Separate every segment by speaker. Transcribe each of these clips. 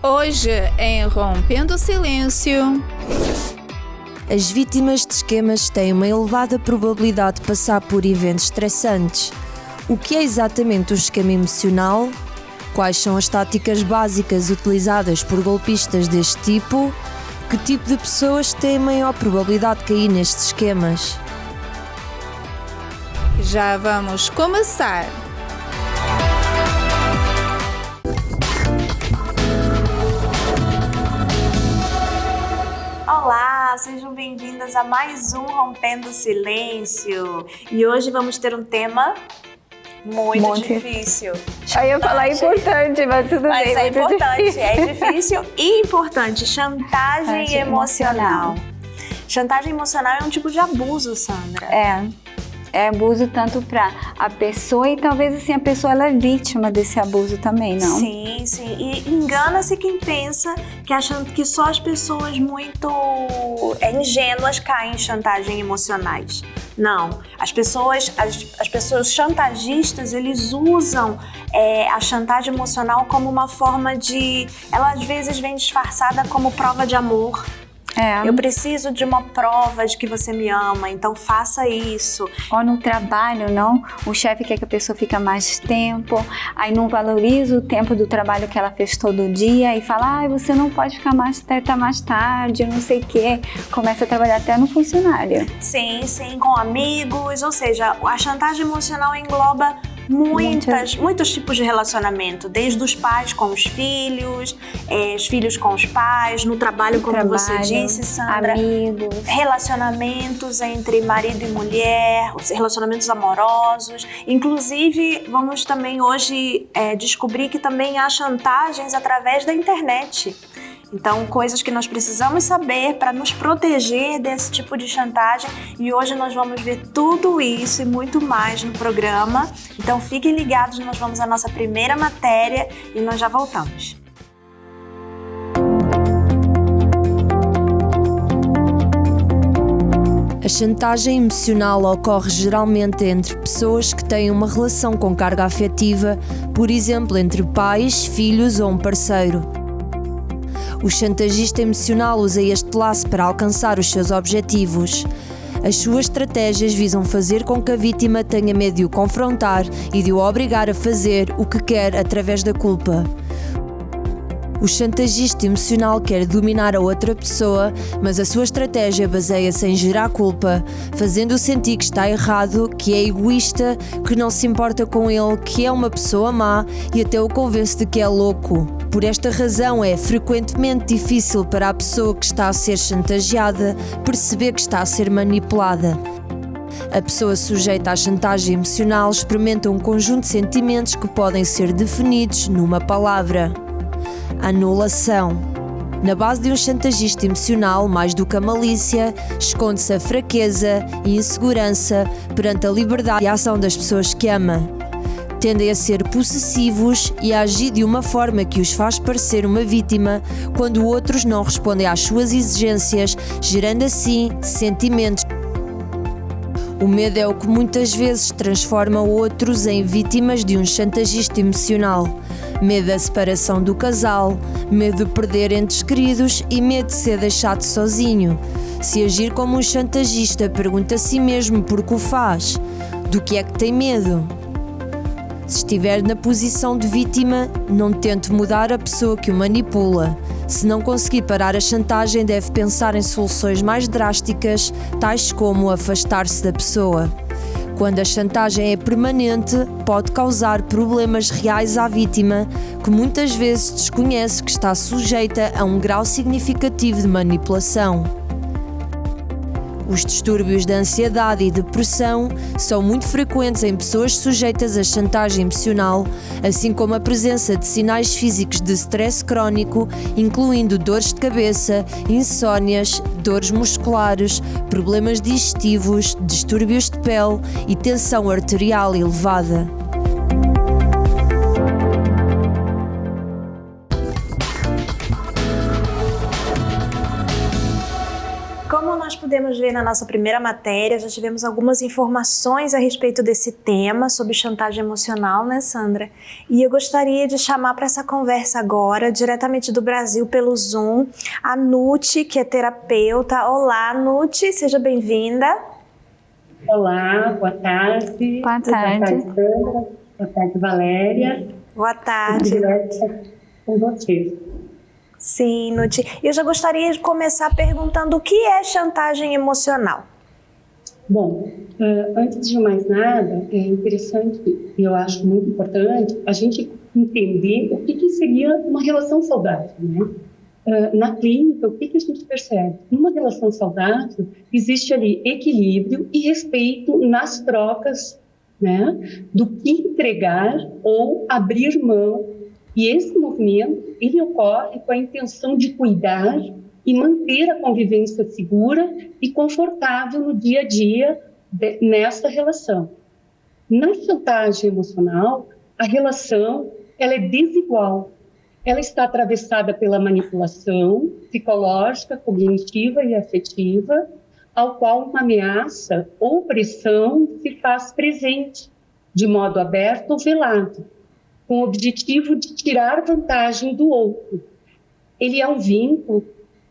Speaker 1: Hoje, em Rompendo o Silêncio.
Speaker 2: As vítimas de esquemas têm uma elevada probabilidade de passar por eventos estressantes. O que é exatamente um esquema emocional? Quais são as táticas básicas utilizadas por golpistas deste tipo? Que tipo de pessoas têm maior probabilidade de cair nestes esquemas?
Speaker 1: Já vamos começar!
Speaker 3: Olá, sejam bem-vindas a mais um Rompendo o Silêncio. E hoje vamos ter um tema muito difícil.
Speaker 4: Eu ia falar importante, mas tudo bem.
Speaker 3: Mas é importante,
Speaker 4: difícil.
Speaker 3: é difícil e importante. Chantagem emocional. Chantagem emocional é um tipo de abuso, Sandra.
Speaker 4: É abuso tanto para a pessoa e talvez assim a pessoa ela é vítima desse abuso também, não?
Speaker 3: Sim. E engana-se quem pensa que só as pessoas muito ingênuas caem em chantagem emocionais. Não, as pessoas chantagistas, eles usam a chantagem emocional como uma forma de... Ela às vezes vem disfarçada como prova de amor. Eu preciso de uma prova de que você me ama, então faça isso.
Speaker 4: Ou no trabalho, não? O chefe quer que a pessoa fique mais tempo, aí não valoriza o tempo do trabalho que ela fez todo dia e fala, você não pode ficar mais tarde, não sei o quê. Começa a trabalhar até no funcionário.
Speaker 3: Sim, com amigos, ou seja, a chantagem emocional engloba muitos tipos de relacionamento, desde os pais com os filhos com os pais, no trabalho, como você disse, Sandra,
Speaker 4: amigos,
Speaker 3: relacionamentos entre marido e mulher, relacionamentos amorosos. Inclusive, vamos também hoje descobrir que também há chantagens através da internet. Então, coisas que nós precisamos saber para nos proteger desse tipo de chantagem. E hoje nós vamos ver tudo isso e muito mais no programa. Então, fiquem ligados, nós vamos à nossa primeira matéria e nós já voltamos.
Speaker 2: A chantagem emocional ocorre geralmente entre pessoas que têm uma relação com carga afetiva, por exemplo, entre pais, filhos ou um parceiro. O chantagista emocional usa este laço para alcançar os seus objetivos. As suas estratégias visam fazer com que a vítima tenha medo de o confrontar e de o obrigar a fazer o que quer através da culpa. O chantagista emocional quer dominar a outra pessoa, mas a sua estratégia baseia-se em gerar culpa, fazendo-o sentir que está errado, que é egoísta, que não se importa com ele, que é uma pessoa má e até o convence de que é louco. Por esta razão é frequentemente difícil para a pessoa que está a ser chantageada perceber que está a ser manipulada. A pessoa sujeita à chantagem emocional experimenta um conjunto de sentimentos que podem ser definidos numa palavra: anulação. Na base de um chantagista emocional, mais do que a malícia, esconde-se a fraqueza e insegurança perante a liberdade e a ação das pessoas que ama. Tendem a ser possessivos e a agir de uma forma que os faz parecer uma vítima quando outros não respondem às suas exigências, gerando assim sentimentos. O medo é o que muitas vezes transforma outros em vítimas de um chantagista emocional. Medo da separação do casal, medo de perder entes queridos e medo de ser deixado sozinho. Se agir como um chantagista, pergunta a si mesmo por que o faz. Do que é que tem medo? Se estiver na posição de vítima, não tente mudar a pessoa que o manipula. Se não conseguir parar a chantagem, deve pensar em soluções mais drásticas, tais como afastar-se da pessoa. Quando a chantagem é permanente, pode causar problemas reais à vítima, que muitas vezes desconhece que está sujeita a um grau significativo de manipulação. Os distúrbios de ansiedade e depressão são muito frequentes em pessoas sujeitas à chantagem emocional, assim como a presença de sinais físicos de stress crónico, incluindo dores de cabeça, insónias, dores musculares, problemas digestivos, distúrbios de pele e tensão arterial elevada.
Speaker 3: pudemos ver na nossa primeira matéria, já tivemos algumas informações a respeito desse tema, sobre chantagem emocional, né, Sandra? E eu gostaria de chamar para essa conversa agora, diretamente do Brasil, pelo Zoom, a Nuti, que é terapeuta. Olá, Nuti, seja bem-vinda.
Speaker 5: Olá, boa tarde.
Speaker 4: Boa tarde.
Speaker 5: Boa tarde, Sandra. Boa tarde, Valéria.
Speaker 3: Boa tarde.
Speaker 5: Com vocês.
Speaker 3: Sim, Nuti. Eu já gostaria de começar perguntando o que é chantagem emocional.
Speaker 5: Bom, antes de mais nada, é interessante, e eu acho muito importante, a gente entender o que seria uma relação saudável, né? Na clínica, o que a gente percebe? Numa relação saudável, existe ali equilíbrio e respeito nas trocas, né, do que entregar ou abrir mão. E esse movimento, ele ocorre com a intenção de cuidar e manter a convivência segura e confortável no dia a dia nessa relação. Na chantagem emocional, a relação ela é desigual. Ela está atravessada pela manipulação psicológica, cognitiva e afetiva, ao qual uma ameaça ou pressão se faz presente, de modo aberto ou velado, com o objetivo de tirar vantagem do outro. Ele é um vínculo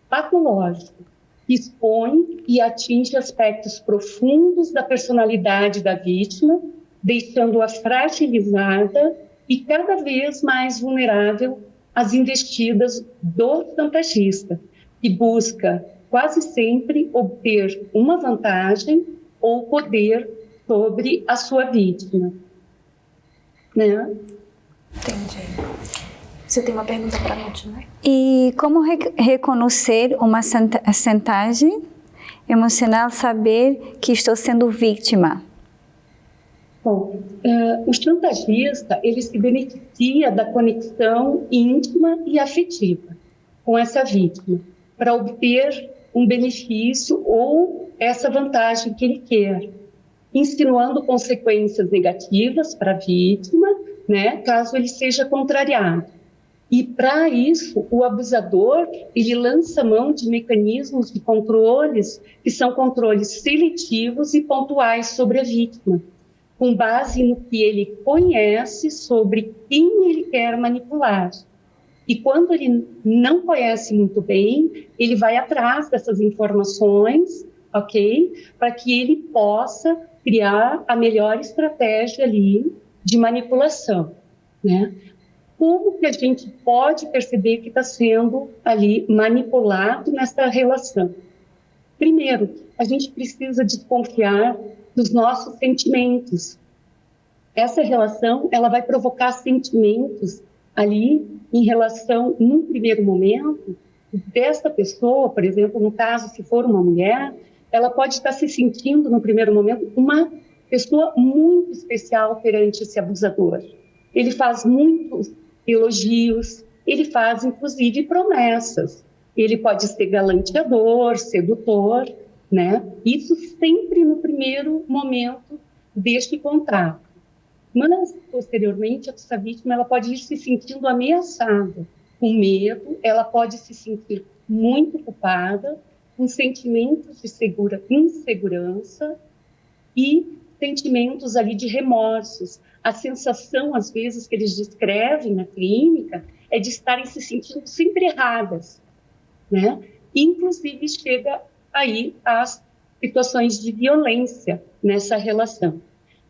Speaker 5: patológico, que expõe e atinge aspectos profundos da personalidade da vítima, deixando-a fragilizada e cada vez mais vulnerável às investidas do chantagista, que busca quase sempre obter uma vantagem ou poder sobre a sua vítima. Né?
Speaker 3: Entendi. Você tem uma pergunta para a Nuti, né?
Speaker 4: E como reconhecer uma chantagem emocional, saber que estou sendo vítima?
Speaker 5: Bom, o chantagista, ele se beneficia da conexão íntima e afetiva com essa vítima, para obter um benefício ou essa vantagem que ele quer, insinuando consequências negativas para a vítima, né, caso ele seja contrariado. E para isso, o abusador, ele lança mão de mecanismos de controles, que são controles seletivos e pontuais sobre a vítima, com base no que ele conhece sobre quem ele quer manipular. E quando ele não conhece muito bem, ele vai atrás dessas informações, ok? Para que ele possa criar a melhor estratégia ali de manipulação, né? Como que a gente pode perceber que está sendo ali manipulado nessa relação? Primeiro, a gente precisa desconfiar dos nossos sentimentos. Essa relação, ela vai provocar sentimentos ali em relação, num primeiro momento, dessa pessoa, por exemplo, no caso, se for uma mulher, ela pode estar se sentindo, no primeiro momento, uma pessoa muito especial perante esse abusador. Ele faz muitos elogios, ele faz, inclusive, promessas. Ele pode ser galanteador, sedutor, né? Isso sempre no primeiro momento deste contato. Mas, posteriormente, essa vítima ela pode ir se sentindo ameaçada, com medo, ela pode se sentir muito culpada, com sentimentos de insegurança e sentimentos ali de remorsos. A sensação, às vezes, que eles descrevem na clínica é de estarem se sentindo sempre erradas, né? Inclusive, chega aí às situações de violência nessa relação.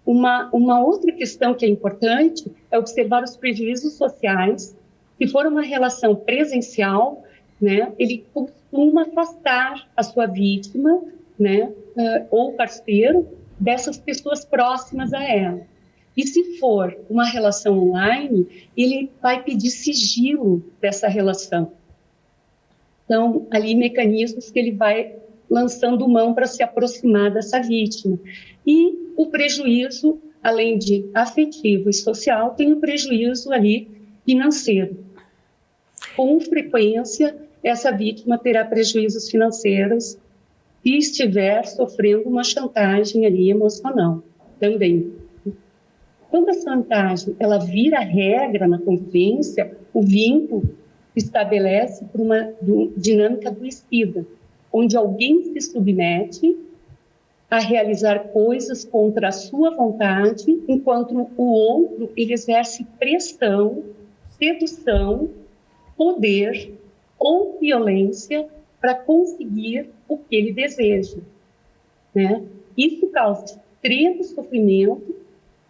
Speaker 5: Uma outra questão que é importante é observar os prejuízos sociais. Se for uma relação presencial, né, ele costuma afastar a sua vítima, né, ou parceiro, dessas pessoas próximas a ela. E se for uma relação online, ele vai pedir sigilo dessa relação. Então, ali mecanismos que ele vai lançando mão para se aproximar dessa vítima. E o prejuízo, além de afetivo e social, tem o prejuízo ali financeiro. Com frequência, essa vítima terá prejuízos financeiros se estiver sofrendo uma chantagem ali emocional também. Quando a chantagem ela vira regra na convivência, o vínculo se estabelece por uma dinâmica adoecida, onde alguém se submete a realizar coisas contra a sua vontade, enquanto o outro ele exerce pressão, sedução, poder ou violência para conseguir o que ele deseja, né? Isso causa extremo sofrimento,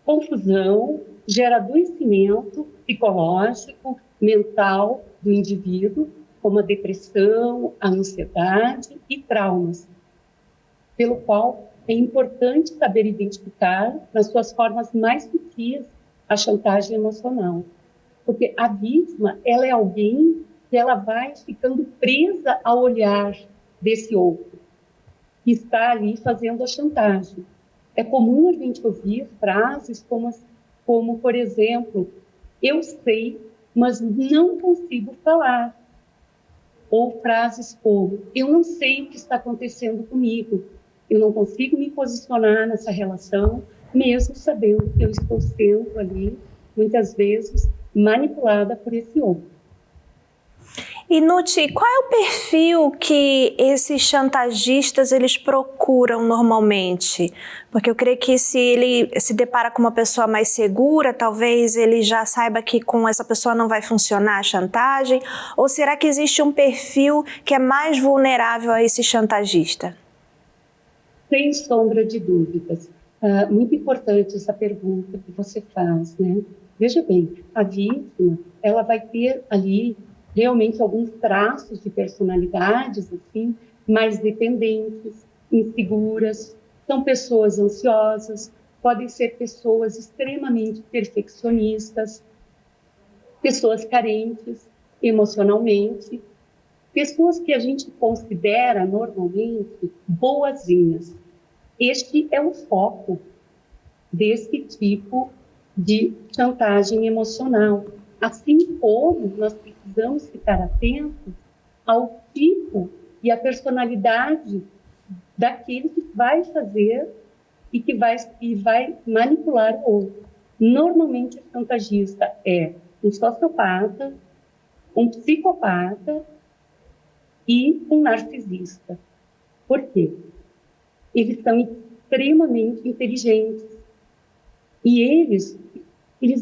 Speaker 5: confusão, gera adoecimento psicológico, mental do indivíduo, como a depressão, a ansiedade e traumas, pelo qual é importante saber identificar, nas suas formas mais sutis, a chantagem emocional. Porque a vítima, ela é alguém que ela vai ficando presa ao olhar desse outro, que está ali fazendo a chantagem. É comum a gente ouvir frases como, por exemplo, eu sei, mas não consigo falar. Ou frases como, eu não sei o que está acontecendo comigo, eu não consigo me posicionar nessa relação, mesmo sabendo que eu estou sendo ali, muitas vezes, manipulada por esse outro.
Speaker 3: E Nuti, qual é o perfil que esses chantagistas eles procuram normalmente? Porque eu creio que se ele se depara com uma pessoa mais segura, talvez ele já saiba que com essa pessoa não vai funcionar a chantagem, ou será que existe um perfil que é mais vulnerável a esse chantagista?
Speaker 5: Sem sombra de dúvidas. Muito importante essa pergunta que você faz, né? Veja bem, a vítima, ela vai ter ali realmente alguns traços de personalidades, assim, mais dependentes, inseguras, são pessoas ansiosas, podem ser pessoas extremamente perfeccionistas, pessoas carentes emocionalmente, pessoas que a gente considera normalmente boazinhas. Este é o foco desse tipo de chantagem emocional. Assim como nós precisamos ficar atentos ao tipo e à personalidade daquele que vai fazer e que vai manipular o outro. Normalmente, o chantagista é um sociopata, um psicopata e um narcisista. Por quê? Eles são extremamente inteligentes e eles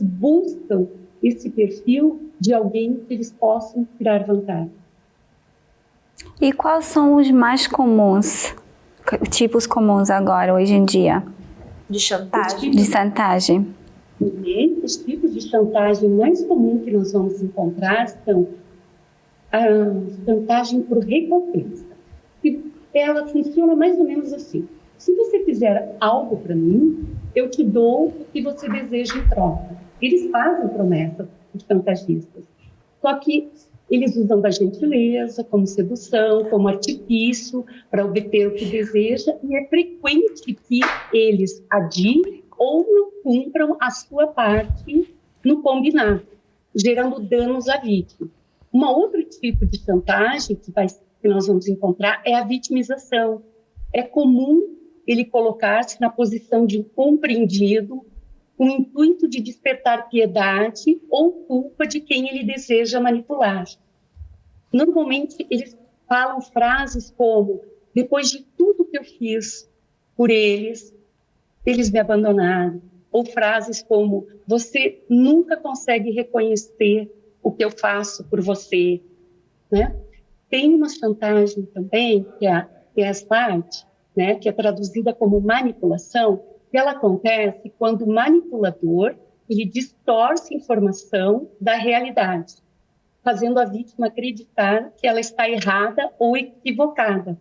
Speaker 5: buscam esse perfil de alguém que eles possam tirar vantagem.
Speaker 4: E quais são os mais comuns, tipos comuns agora, hoje em dia?
Speaker 3: De chantagem?
Speaker 4: De chantagem.
Speaker 5: Os tipos de chantagem mais comuns que nós vamos encontrar são a chantagem por recompensa. E ela funciona mais ou menos assim. Se você fizer algo para mim, eu te dou o que você deseja em troca. Eles fazem promessas, os chantagistas. Só que eles usam da gentileza, como sedução, como artifício, para obter o que deseja, e é frequente que eles adiem ou não cumpram a sua parte no combinado, gerando danos à vítima. Um outro tipo de chantagem que nós vamos encontrar é a vitimização. É comum ele colocar-se na posição de um compreendido, com o intuito de despertar piedade ou culpa de quem ele deseja manipular. Normalmente, eles falam frases como, depois de tudo que eu fiz por eles me abandonaram. Ou frases como, você nunca consegue reconhecer o que eu faço por você. Né? Tem uma chantagem também, que é a gaslight, né, que é traduzida como manipulação, que ela acontece quando o manipulador ele distorce informação da realidade, fazendo a vítima acreditar que ela está errada ou equivocada.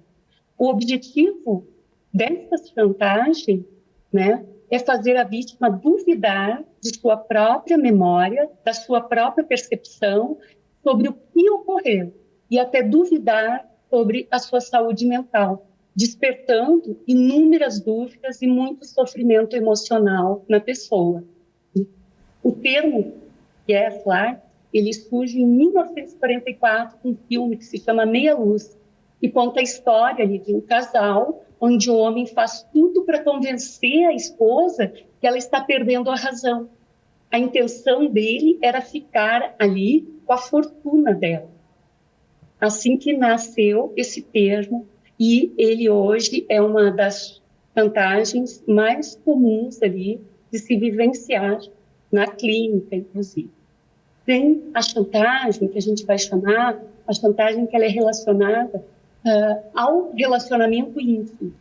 Speaker 5: O objetivo dessa chantagem, né, é fazer a vítima duvidar de sua própria memória, da sua própria percepção sobre o que ocorreu e até duvidar sobre a sua saúde mental, despertando inúmeras dúvidas e muito sofrimento emocional na pessoa. O termo gaslight, ele surge em 1944 com um filme que se chama Meia Luz, que conta a história ali de um casal onde o homem faz tudo para convencer a esposa que ela está perdendo a razão. A intenção dele era ficar ali com a fortuna dela. Assim que nasceu esse termo E ele hoje é uma das chantagens mais comuns ali de se vivenciar na clínica, inclusive. Tem a chantagem, que a gente vai chamar, a chantagem que ela é relacionada ao relacionamento íntimo.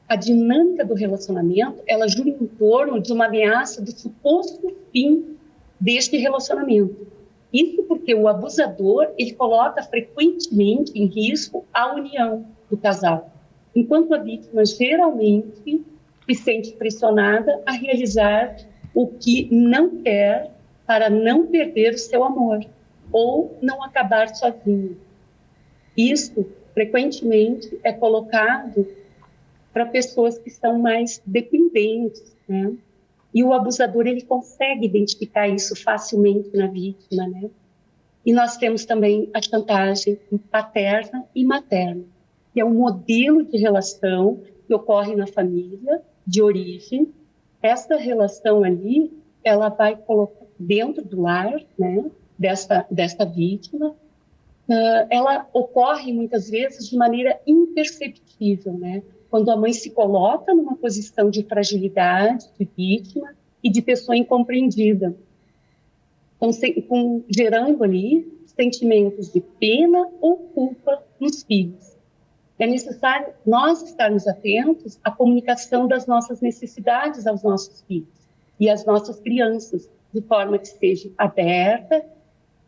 Speaker 5: A dinâmica do relacionamento, ela gira em torno de uma ameaça do suposto fim deste relacionamento. Isso porque o abusador, ele coloca frequentemente em risco a união do casal, enquanto a vítima geralmente se sente pressionada a realizar o que não quer para não perder o seu amor ou não acabar sozinho. Isso, frequentemente, é colocado para pessoas que são mais dependentes, né? E o abusador, ele consegue identificar isso facilmente na vítima, né? E nós temos também a chantagem paterna e materna, que é um modelo de relação que ocorre na família de origem. Essa relação ali, ela vai colocar dentro do lar, né, desta vítima. Ela ocorre muitas vezes de maneira imperceptível, né? Quando a mãe se coloca numa posição de fragilidade, de vítima e de pessoa incompreendida. Então, gerando ali sentimentos de pena ou culpa nos filhos. É necessário nós estarmos atentos à comunicação das nossas necessidades aos nossos filhos e às nossas crianças, de forma que seja aberta,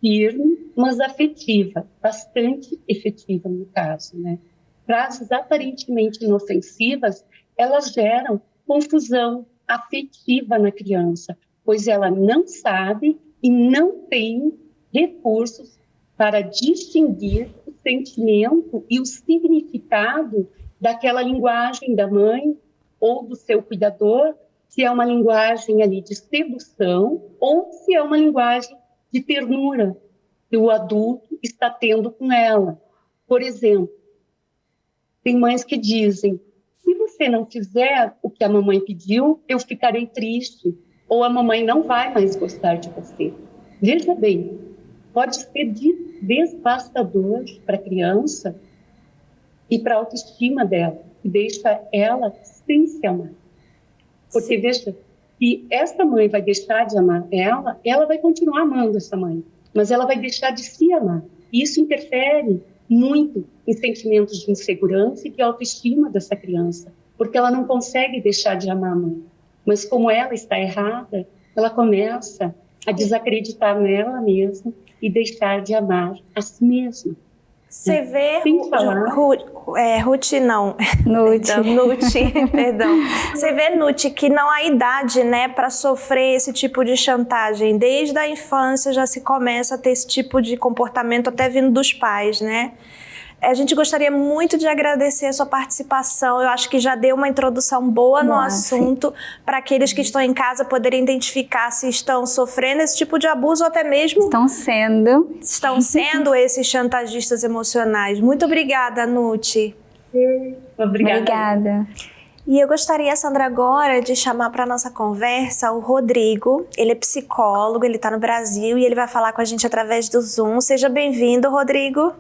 Speaker 5: firme, mas afetiva, bastante efetiva no caso, né? Frases aparentemente inofensivas, elas geram confusão afetiva na criança, pois ela não sabe e não tem recursos para distinguir o sentimento e o significado daquela linguagem da mãe ou do seu cuidador, se é uma linguagem ali de sedução ou se é uma linguagem de ternura que o adulto está tendo com ela. Por exemplo, tem mães que dizem: se você não fizer o que a mamãe pediu, eu ficarei triste, ou a mamãe não vai mais gostar de você. Veja bem, pode ser devastador para a criança e para a autoestima dela, que deixa ela sem se amar. Porque, veja, se essa mãe vai deixar de amar ela, ela vai continuar amando essa mãe, mas ela vai deixar de se amar. E isso interfere muito em sentimentos de insegurança e de autoestima dessa criança, porque ela não consegue deixar de amar a mãe. Mas como ela está errada, ela começa a desacreditar nela mesma e deixar de amar a si mesma.
Speaker 3: Você vê, perdão. Você vê, Nuti, que não há idade, né, para sofrer esse tipo de chantagem. Desde a infância já se começa a ter esse tipo de comportamento, até vindo dos pais, né? A gente gostaria muito de agradecer a sua participação. Eu acho que já deu uma introdução boa no assunto, para aqueles que estão em casa poderem identificar se estão sofrendo esse tipo de abuso ou até mesmo
Speaker 4: estão sendo
Speaker 3: esses chantagistas emocionais. Muito obrigada, Nuti.
Speaker 4: Obrigada.
Speaker 3: E eu gostaria, Sandra, agora de chamar para a nossa conversa o Rodrigo. Ele é psicólogo, ele está no Brasil e ele vai falar com a gente através do Zoom. Seja bem-vindo, Rodrigo.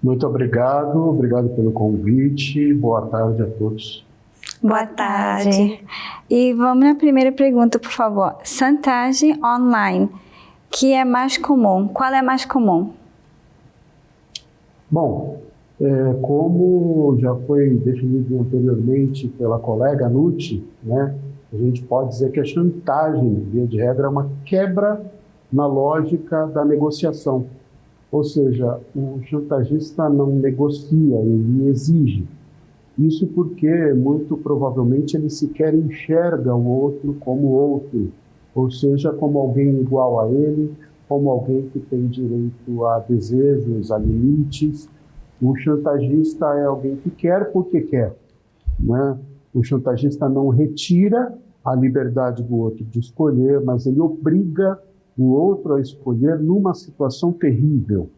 Speaker 6: Muito obrigado pelo convite. Boa tarde a todos.
Speaker 4: Boa tarde. E vamos na primeira pergunta, por favor. Chantagem online, que é mais comum? Qual é mais comum?
Speaker 6: Bom, como já foi definido anteriormente pela colega Nuti, né, a gente pode dizer que a chantagem, via de regra, é uma quebra na lógica da negociação. Ou seja, o chantagista não negocia, ele exige. Isso porque, muito provavelmente, ele sequer enxerga o outro como outro, ou seja, como alguém igual a ele, como alguém que tem direito a desejos, a limites. O chantagista é alguém que quer porque quer, né? O chantagista não retira a liberdade do outro de escolher, mas ele obriga o outro a escolher numa situação terrível.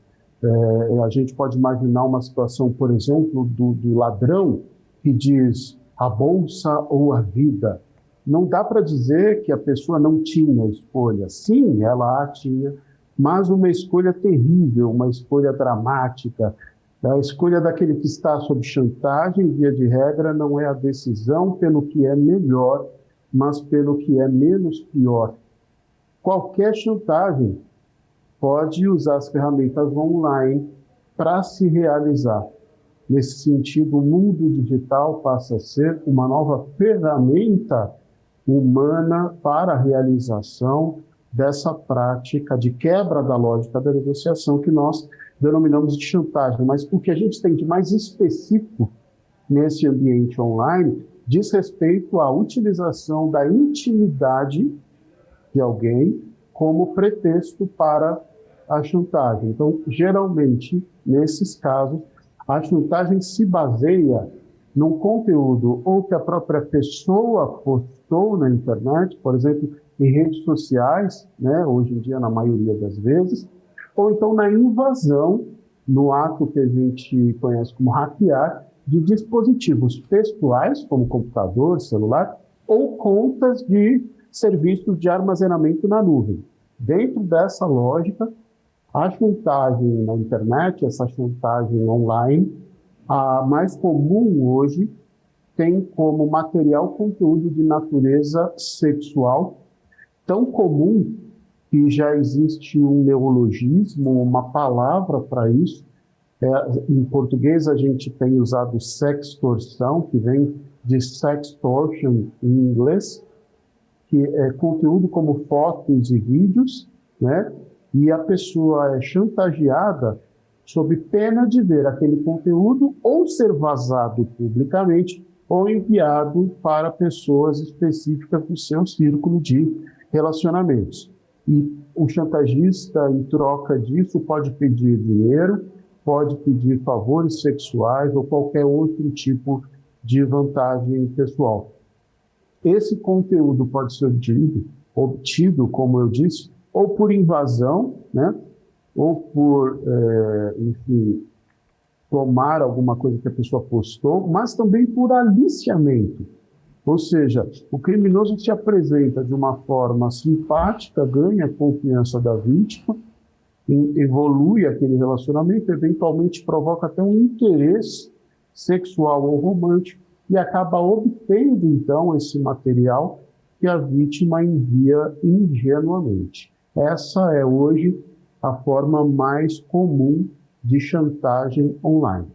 Speaker 6: A gente pode imaginar uma situação, por exemplo, do ladrão que diz a bolsa ou a vida. Não dá para dizer que a pessoa não tinha escolha. Sim, ela a tinha, mas uma escolha terrível, uma escolha dramática, A escolha daquele que está sob chantagem, via de regra, não é a decisão pelo que é melhor, mas pelo que é menos pior. Qualquer chantagem pode usar as ferramentas online para se realizar. Nesse sentido, o mundo digital passa a ser uma nova ferramenta humana para a realização dessa prática de quebra da lógica da negociação que nós denominamos de chantagem. Mas o que a gente tem de mais específico nesse ambiente online diz respeito à utilização da intimidade de alguém como pretexto para a chantagem. Então, geralmente, nesses casos, a chantagem se baseia num conteúdo ou que a própria pessoa postou na internet, por exemplo, em redes sociais, né, hoje em dia na maioria das vezes, ou então na invasão, no ato que a gente conhece como hackear, de dispositivos pessoais, como computador, celular, ou contas de serviços de armazenamento na nuvem. Dentro dessa lógica, a chantagem na internet, essa chantagem online, a mais comum hoje, tem como material conteúdo de natureza sexual, tão comum que já existe um neologismo, uma palavra para isso. Em português a gente tem usado sextorção, que vem de sextortion em inglês, que é conteúdo como fotos e vídeos, né? E a pessoa é chantageada sob pena de ver aquele conteúdo ou ser vazado publicamente ou enviado para pessoas específicas do seu círculo de relacionamentos. E o chantagista, em troca disso, pode pedir dinheiro, pode pedir favores sexuais ou qualquer outro tipo de vantagem pessoal. Esse conteúdo pode ser obtido, como eu disse, ou por invasão, né? Ou por, enfim, tomar alguma coisa que a pessoa postou, mas também por aliciamento. Ou seja, o criminoso se apresenta de uma forma simpática, ganha a confiança da vítima, evolui aquele relacionamento, eventualmente provoca até um interesse sexual ou romântico e acaba obtendo, então, esse material que a vítima envia ingenuamente. Essa é hoje a forma mais comum de chantagem online.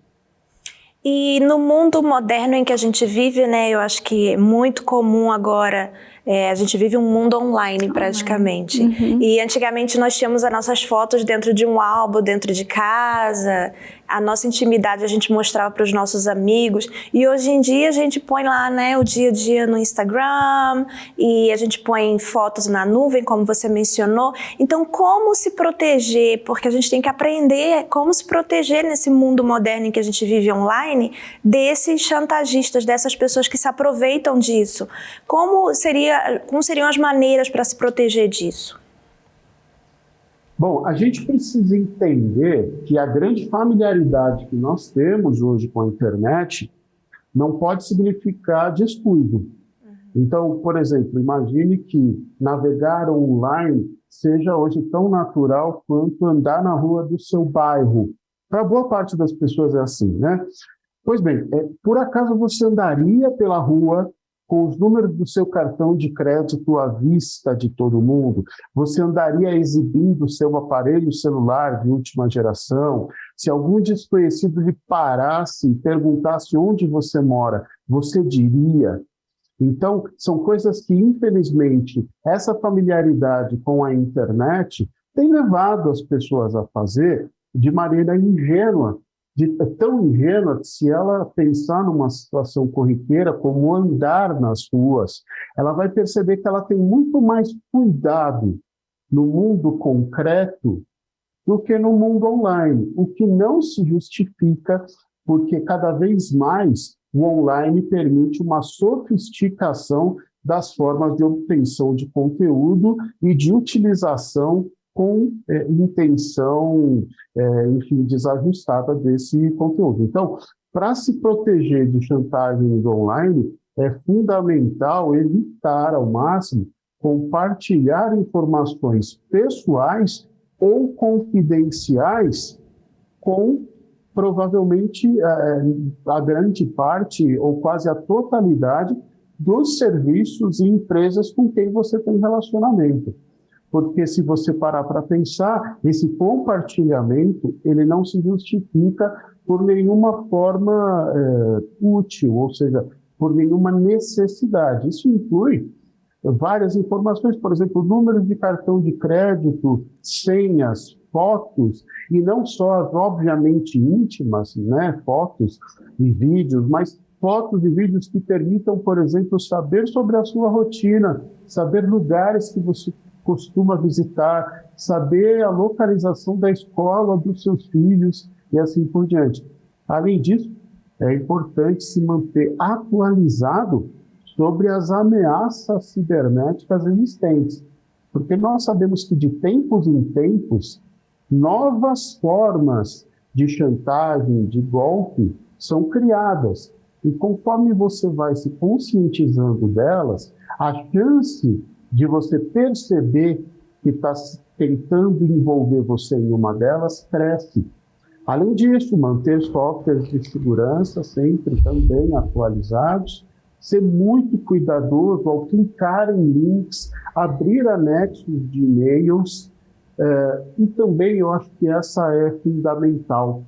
Speaker 3: E no mundo moderno em que a gente vive, né, eu acho que é muito comum agora, a gente vive um mundo online praticamente.
Speaker 4: Uhum.
Speaker 3: E antigamente nós tínhamos as nossas fotos dentro de um álbum, dentro de casa, a nossa intimidade a gente mostrava para os nossos amigos. E hoje em dia a gente põe lá, né, o dia a dia no Instagram e a gente põe fotos na nuvem, como você mencionou. Então, como se proteger? Porque a gente tem que aprender como se proteger nesse mundo moderno em que a gente vive online desses chantagistas, dessas pessoas que se aproveitam disso. Como seriam as maneiras para se proteger disso?
Speaker 6: Bom, a gente precisa entender que a grande familiaridade que nós temos hoje com a internet não pode significar descuido. Então, por exemplo, imagine que navegar online seja hoje tão natural quanto andar na rua do seu bairro. Para boa parte das pessoas é assim, né? Pois bem, por acaso você andaria pela rua com os números do seu cartão de crédito à vista de todo mundo? Você andaria exibindo seu aparelho celular de última geração? Se algum desconhecido lhe parasse e perguntasse onde você mora, você diria? Então, são coisas que, infelizmente, essa familiaridade com a internet tem levado as pessoas a fazer de maneira ingênua. Tão ingênua que, se ela pensar numa situação corriqueira como andar nas ruas, ela vai perceber que ela tem muito mais cuidado no mundo concreto do que no mundo online, o que não se justifica, porque cada vez mais o online permite uma sofisticação das formas de obtenção de conteúdo e de utilização com intenção, enfim, desajustada desse conteúdo. Então, para se proteger de chantagens online, é fundamental evitar ao máximo compartilhar informações pessoais ou confidenciais com provavelmente a grande parte ou quase a totalidade dos serviços e empresas com quem você tem relacionamento. Porque se você parar para pensar, esse compartilhamento, ele não se justifica por nenhuma forma útil, ou seja, por nenhuma necessidade. Isso inclui várias informações, por exemplo, números de cartão de crédito, senhas, fotos, e não só as obviamente íntimas, né, fotos e vídeos, mas fotos e vídeos que permitam, por exemplo, saber sobre a sua rotina, saber lugares que você costuma visitar, saber a localização da escola dos seus filhos e assim por diante. Além disso, é importante se manter atualizado sobre as ameaças cibernéticas existentes, porque nós sabemos que de tempos em tempos, novas formas de chantagem, de golpe, são criadas. E conforme você vai se conscientizando delas, a chance de você perceber que está tentando envolver você em uma delas cresce. Além disso, manter softwares de segurança sempre também atualizados, ser muito cuidadoso ao clicar em links, abrir anexos de e-mails, e também eu acho que essa é fundamental.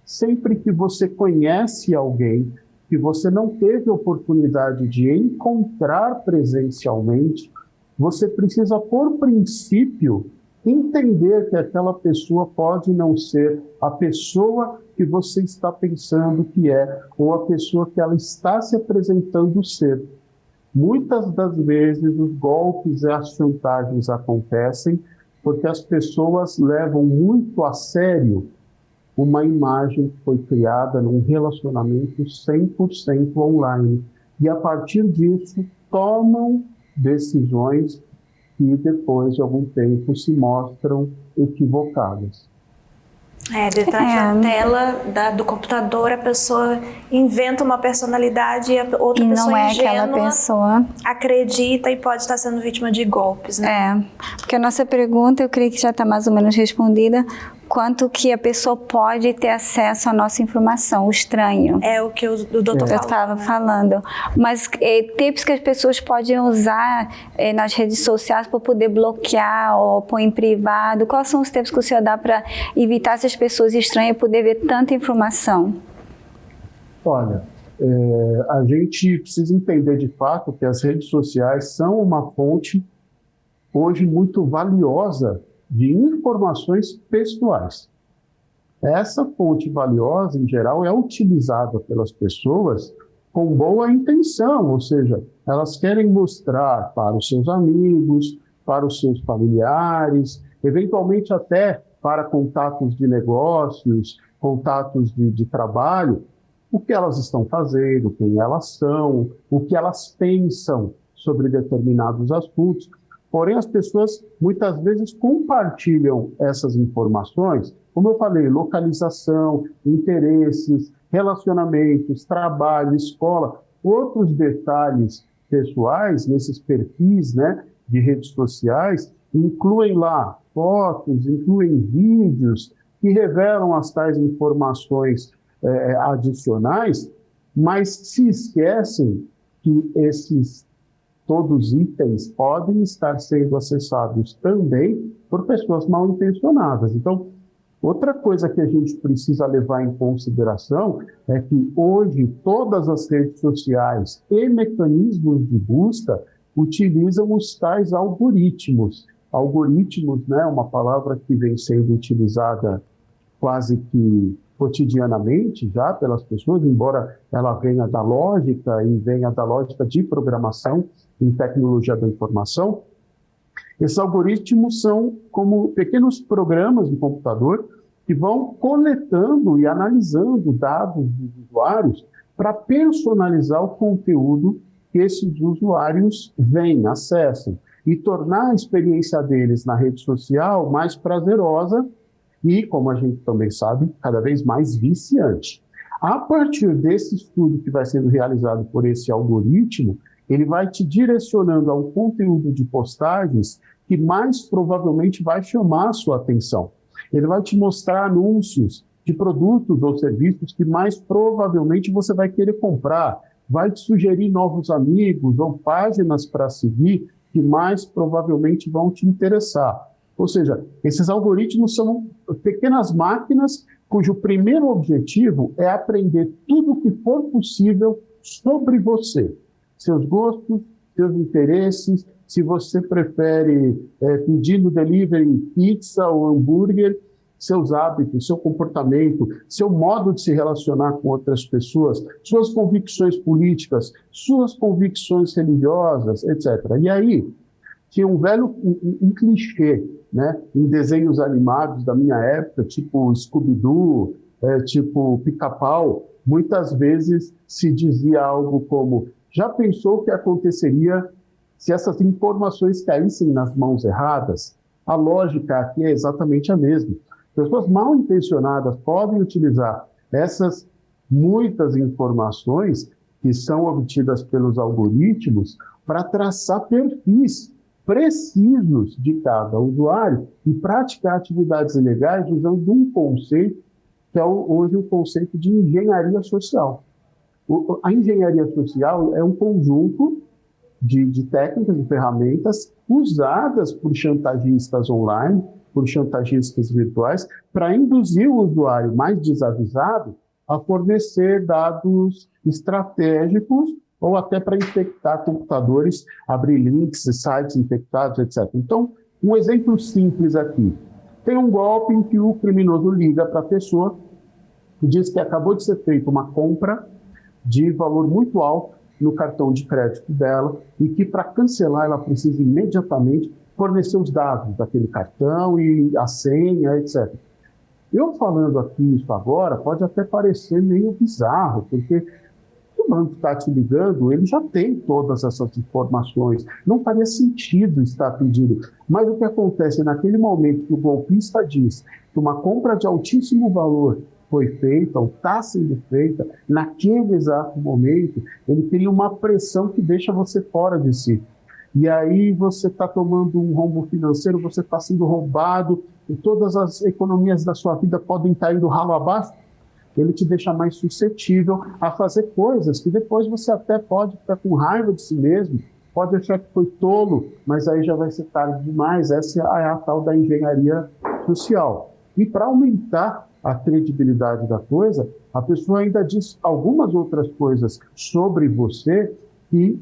Speaker 6: Sempre que você conhece alguém que você não teve oportunidade de encontrar presencialmente, você precisa, por princípio, entender que aquela pessoa pode não ser a pessoa que você está pensando que é, ou a pessoa que ela está se apresentando ser. Muitas das vezes os golpes e as chantagens acontecem porque as pessoas levam muito a sério uma imagem que foi criada num relacionamento 100% online. E a partir disso tomam decisões que depois de algum tempo se mostram equivocadas.
Speaker 3: Detrás da tela do computador, a pessoa inventa uma personalidade e a outra pessoa
Speaker 4: não é
Speaker 3: ingênua
Speaker 4: aquela pessoa
Speaker 3: acredita e pode estar sendo vítima de golpes, né?
Speaker 4: Porque a nossa pergunta, eu creio que já está mais ou menos respondida, quanto que a pessoa pode ter acesso à nossa informação, o estranho.
Speaker 3: É o que o doutor
Speaker 4: estava falando. Mas tips que as pessoas podem usar nas redes sociais para poder bloquear ou pôr em privado, quais são os tips que o senhor dá para evitar essas pessoas estranhas poder ver tanta informação?
Speaker 6: Olha, a gente precisa entender de fato que as redes sociais são uma fonte hoje muito valiosa de informações pessoais. Essa fonte valiosa, em geral, é utilizada pelas pessoas com boa intenção, ou seja, elas querem mostrar para os seus amigos, para os seus familiares, eventualmente até para contatos de negócios, contatos de trabalho, o que elas estão fazendo, quem elas são, o que elas pensam sobre determinados assuntos. Porém, as pessoas muitas vezes compartilham essas informações, como eu falei, localização, interesses, relacionamentos, trabalho, escola, outros detalhes pessoais nesses perfis, né, de redes sociais, incluem lá fotos, incluem vídeos que revelam as tais informações adicionais, mas se esquecem que todos itens podem estar sendo acessados também por pessoas mal intencionadas. Então, outra coisa que a gente precisa levar em consideração é que hoje todas as redes sociais e mecanismos de busca utilizam os tais algoritmos. Algoritmos, né, uma palavra que vem sendo utilizada quase que cotidianamente já pelas pessoas, embora ela venha da lógica e venha da lógica de programação em tecnologia da informação. Esses algoritmos são como pequenos programas de computador que vão coletando e analisando dados dos usuários para personalizar o conteúdo que esses usuários veem, acessam, e tornar a experiência deles na rede social mais prazerosa e, como a gente também sabe, cada vez mais viciante. A partir desse estudo que vai sendo realizado por esse algoritmo, ele vai te direcionando a um conteúdo de postagens que mais provavelmente vai chamar a sua atenção. Ele vai te mostrar anúncios de produtos ou serviços que mais provavelmente você vai querer comprar, vai te sugerir novos amigos ou páginas para seguir que mais provavelmente vão te interessar. Ou seja, esses algoritmos são pequenas máquinas cujo primeiro objetivo é aprender tudo o que for possível sobre você, seus gostos, seus interesses, se você prefere pedir no delivery pizza ou hambúrguer, seus hábitos, seu comportamento, seu modo de se relacionar com outras pessoas, suas convicções políticas, suas convicções religiosas, etc. E aí, tinha um clichê, né, em desenhos animados da minha época, tipo Scooby-Doo, tipo Pica-Pau, muitas vezes se dizia algo como: já pensou o que aconteceria se essas informações caíssem nas mãos erradas? A lógica aqui é exatamente a mesma. Pessoas mal intencionadas podem utilizar essas muitas informações que são obtidas pelos algoritmos para traçar perfis precisos de cada usuário e praticar atividades ilegais usando um conceito que é hoje o conceito de engenharia social. A engenharia social é um conjunto de técnicas e ferramentas usadas por chantagistas online, por chantagistas virtuais, para induzir o usuário mais desavisado a fornecer dados estratégicos ou até para infectar computadores, abrir links, sites infectados, etc. Então, um exemplo simples aqui. Tem um golpe em que o criminoso liga para a pessoa e diz que acabou de ser feita uma compra de valor muito alto no cartão de crédito dela e que, para cancelar, ela precisa imediatamente fornecer os dados daquele cartão e a senha, etc. Eu falando aqui isso agora pode até parecer meio bizarro, porque o banco está te ligando, ele já tem todas essas informações, não faria sentido estar pedindo. Mas o que acontece naquele momento que o golpista diz que uma compra de altíssimo valor foi feita ou está sendo feita, naquele exato momento, ele cria uma pressão que deixa você fora de si. E aí você está tomando um rombo financeiro, você está sendo roubado, e todas as economias da sua vida podem estar indo ralo abaixo. Ele te deixa mais suscetível a fazer coisas que depois você até pode ficar com raiva de si mesmo, pode achar que foi tolo, mas aí já vai ser tarde demais. Essa é a tal da engenharia social. E para aumentar a credibilidade da coisa, a pessoa ainda diz algumas outras coisas sobre você que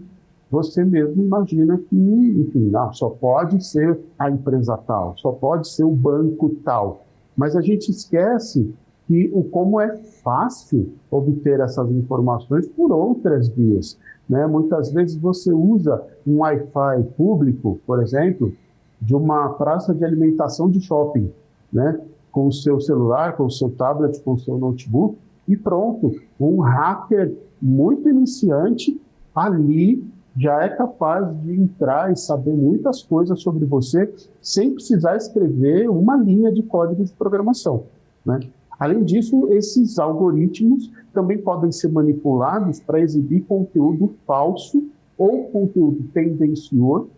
Speaker 6: você mesmo imagina que, enfim, só pode ser a empresa tal, só pode ser o banco tal. Mas a gente esquece que como é fácil obter essas informações por outras vias, né? Muitas vezes você usa um Wi-Fi público, por exemplo, de uma praça de alimentação de shopping, né? Com o seu celular, com o seu tablet, com o seu notebook, e pronto, um hacker muito iniciante ali já é capaz de entrar e saber muitas coisas sobre você sem precisar escrever uma linha de código de programação, né? Além disso, esses algoritmos também podem ser manipulados para exibir conteúdo falso ou conteúdo tendencioso,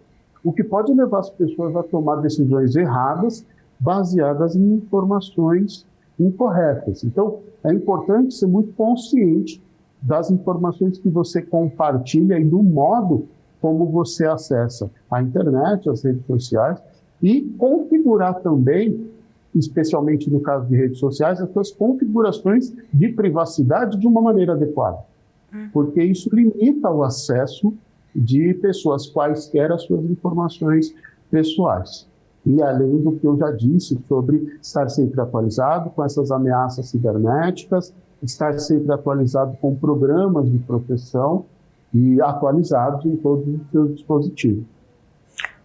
Speaker 6: o que pode levar as pessoas a tomar decisões erradas baseadas em informações incorretas. Então, é importante ser muito consciente das informações que você compartilha e do modo como você acessa a internet, as redes sociais, e configurar também, especialmente no caso de redes sociais, as suas configurações de privacidade de uma maneira adequada. Porque isso limita o acesso de pessoas quaisquer às suas informações pessoais. E além do que eu já disse sobre estar sempre atualizado com essas ameaças cibernéticas, estar sempre atualizado com programas de proteção e atualizados em todos os seus dispositivos.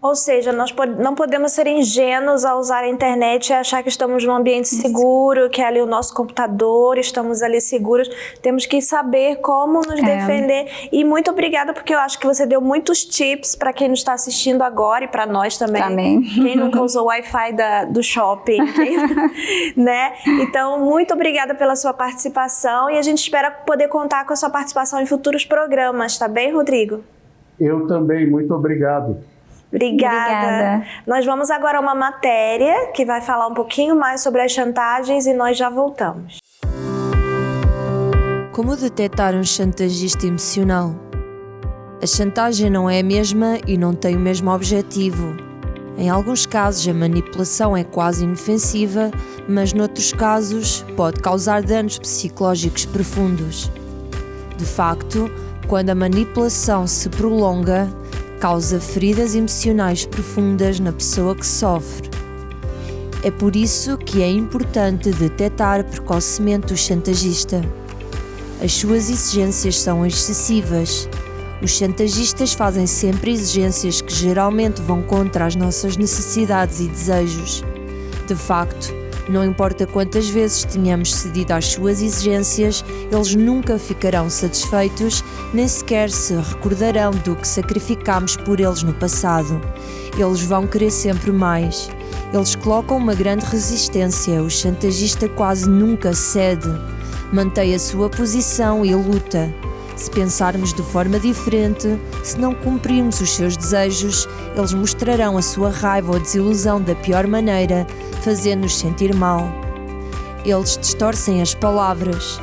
Speaker 3: Ou seja, nós não podemos ser ingênuos ao usar a internet e achar que estamos num ambiente seguro, que é ali o nosso computador, estamos ali seguros. Temos que saber como nos defender. E muito obrigada, porque eu acho que você deu muitos tips para quem nos está assistindo agora e para nós também. Quem nunca usou o Wi-Fi do shopping, né? Então, muito obrigada pela sua participação e a gente espera poder contar com a sua participação em futuros programas, tá bem, Rodrigo?
Speaker 6: Eu também, muito obrigado.
Speaker 3: Obrigada. Nós vamos agora a uma matéria que vai falar um pouquinho mais sobre as chantagens e nós já voltamos.
Speaker 2: Como detectar um chantagista emocional? A chantagem não é a mesma e não tem o mesmo objetivo. Em alguns casos, a manipulação é quase inofensiva, mas noutros casos pode causar danos psicológicos profundos. De facto, quando a manipulação se prolonga, causa feridas emocionais profundas na pessoa que sofre. É por isso que é importante detectar precocemente o chantagista. As suas exigências são excessivas. Os chantagistas fazem sempre exigências que geralmente vão contra as nossas necessidades e desejos. De facto, não importa quantas vezes tenhamos cedido às suas exigências, eles nunca ficarão satisfeitos, nem sequer se recordarão do que sacrificámos por eles no passado. Eles vão querer sempre mais. Eles colocam uma grande resistência, o chantagista quase nunca cede. Mantém a sua posição e luta. Se pensarmos de forma diferente, se não cumprirmos os seus desejos, eles mostrarão a sua raiva ou desilusão da pior maneira, fazendo-nos sentir mal. Eles distorcem as palavras.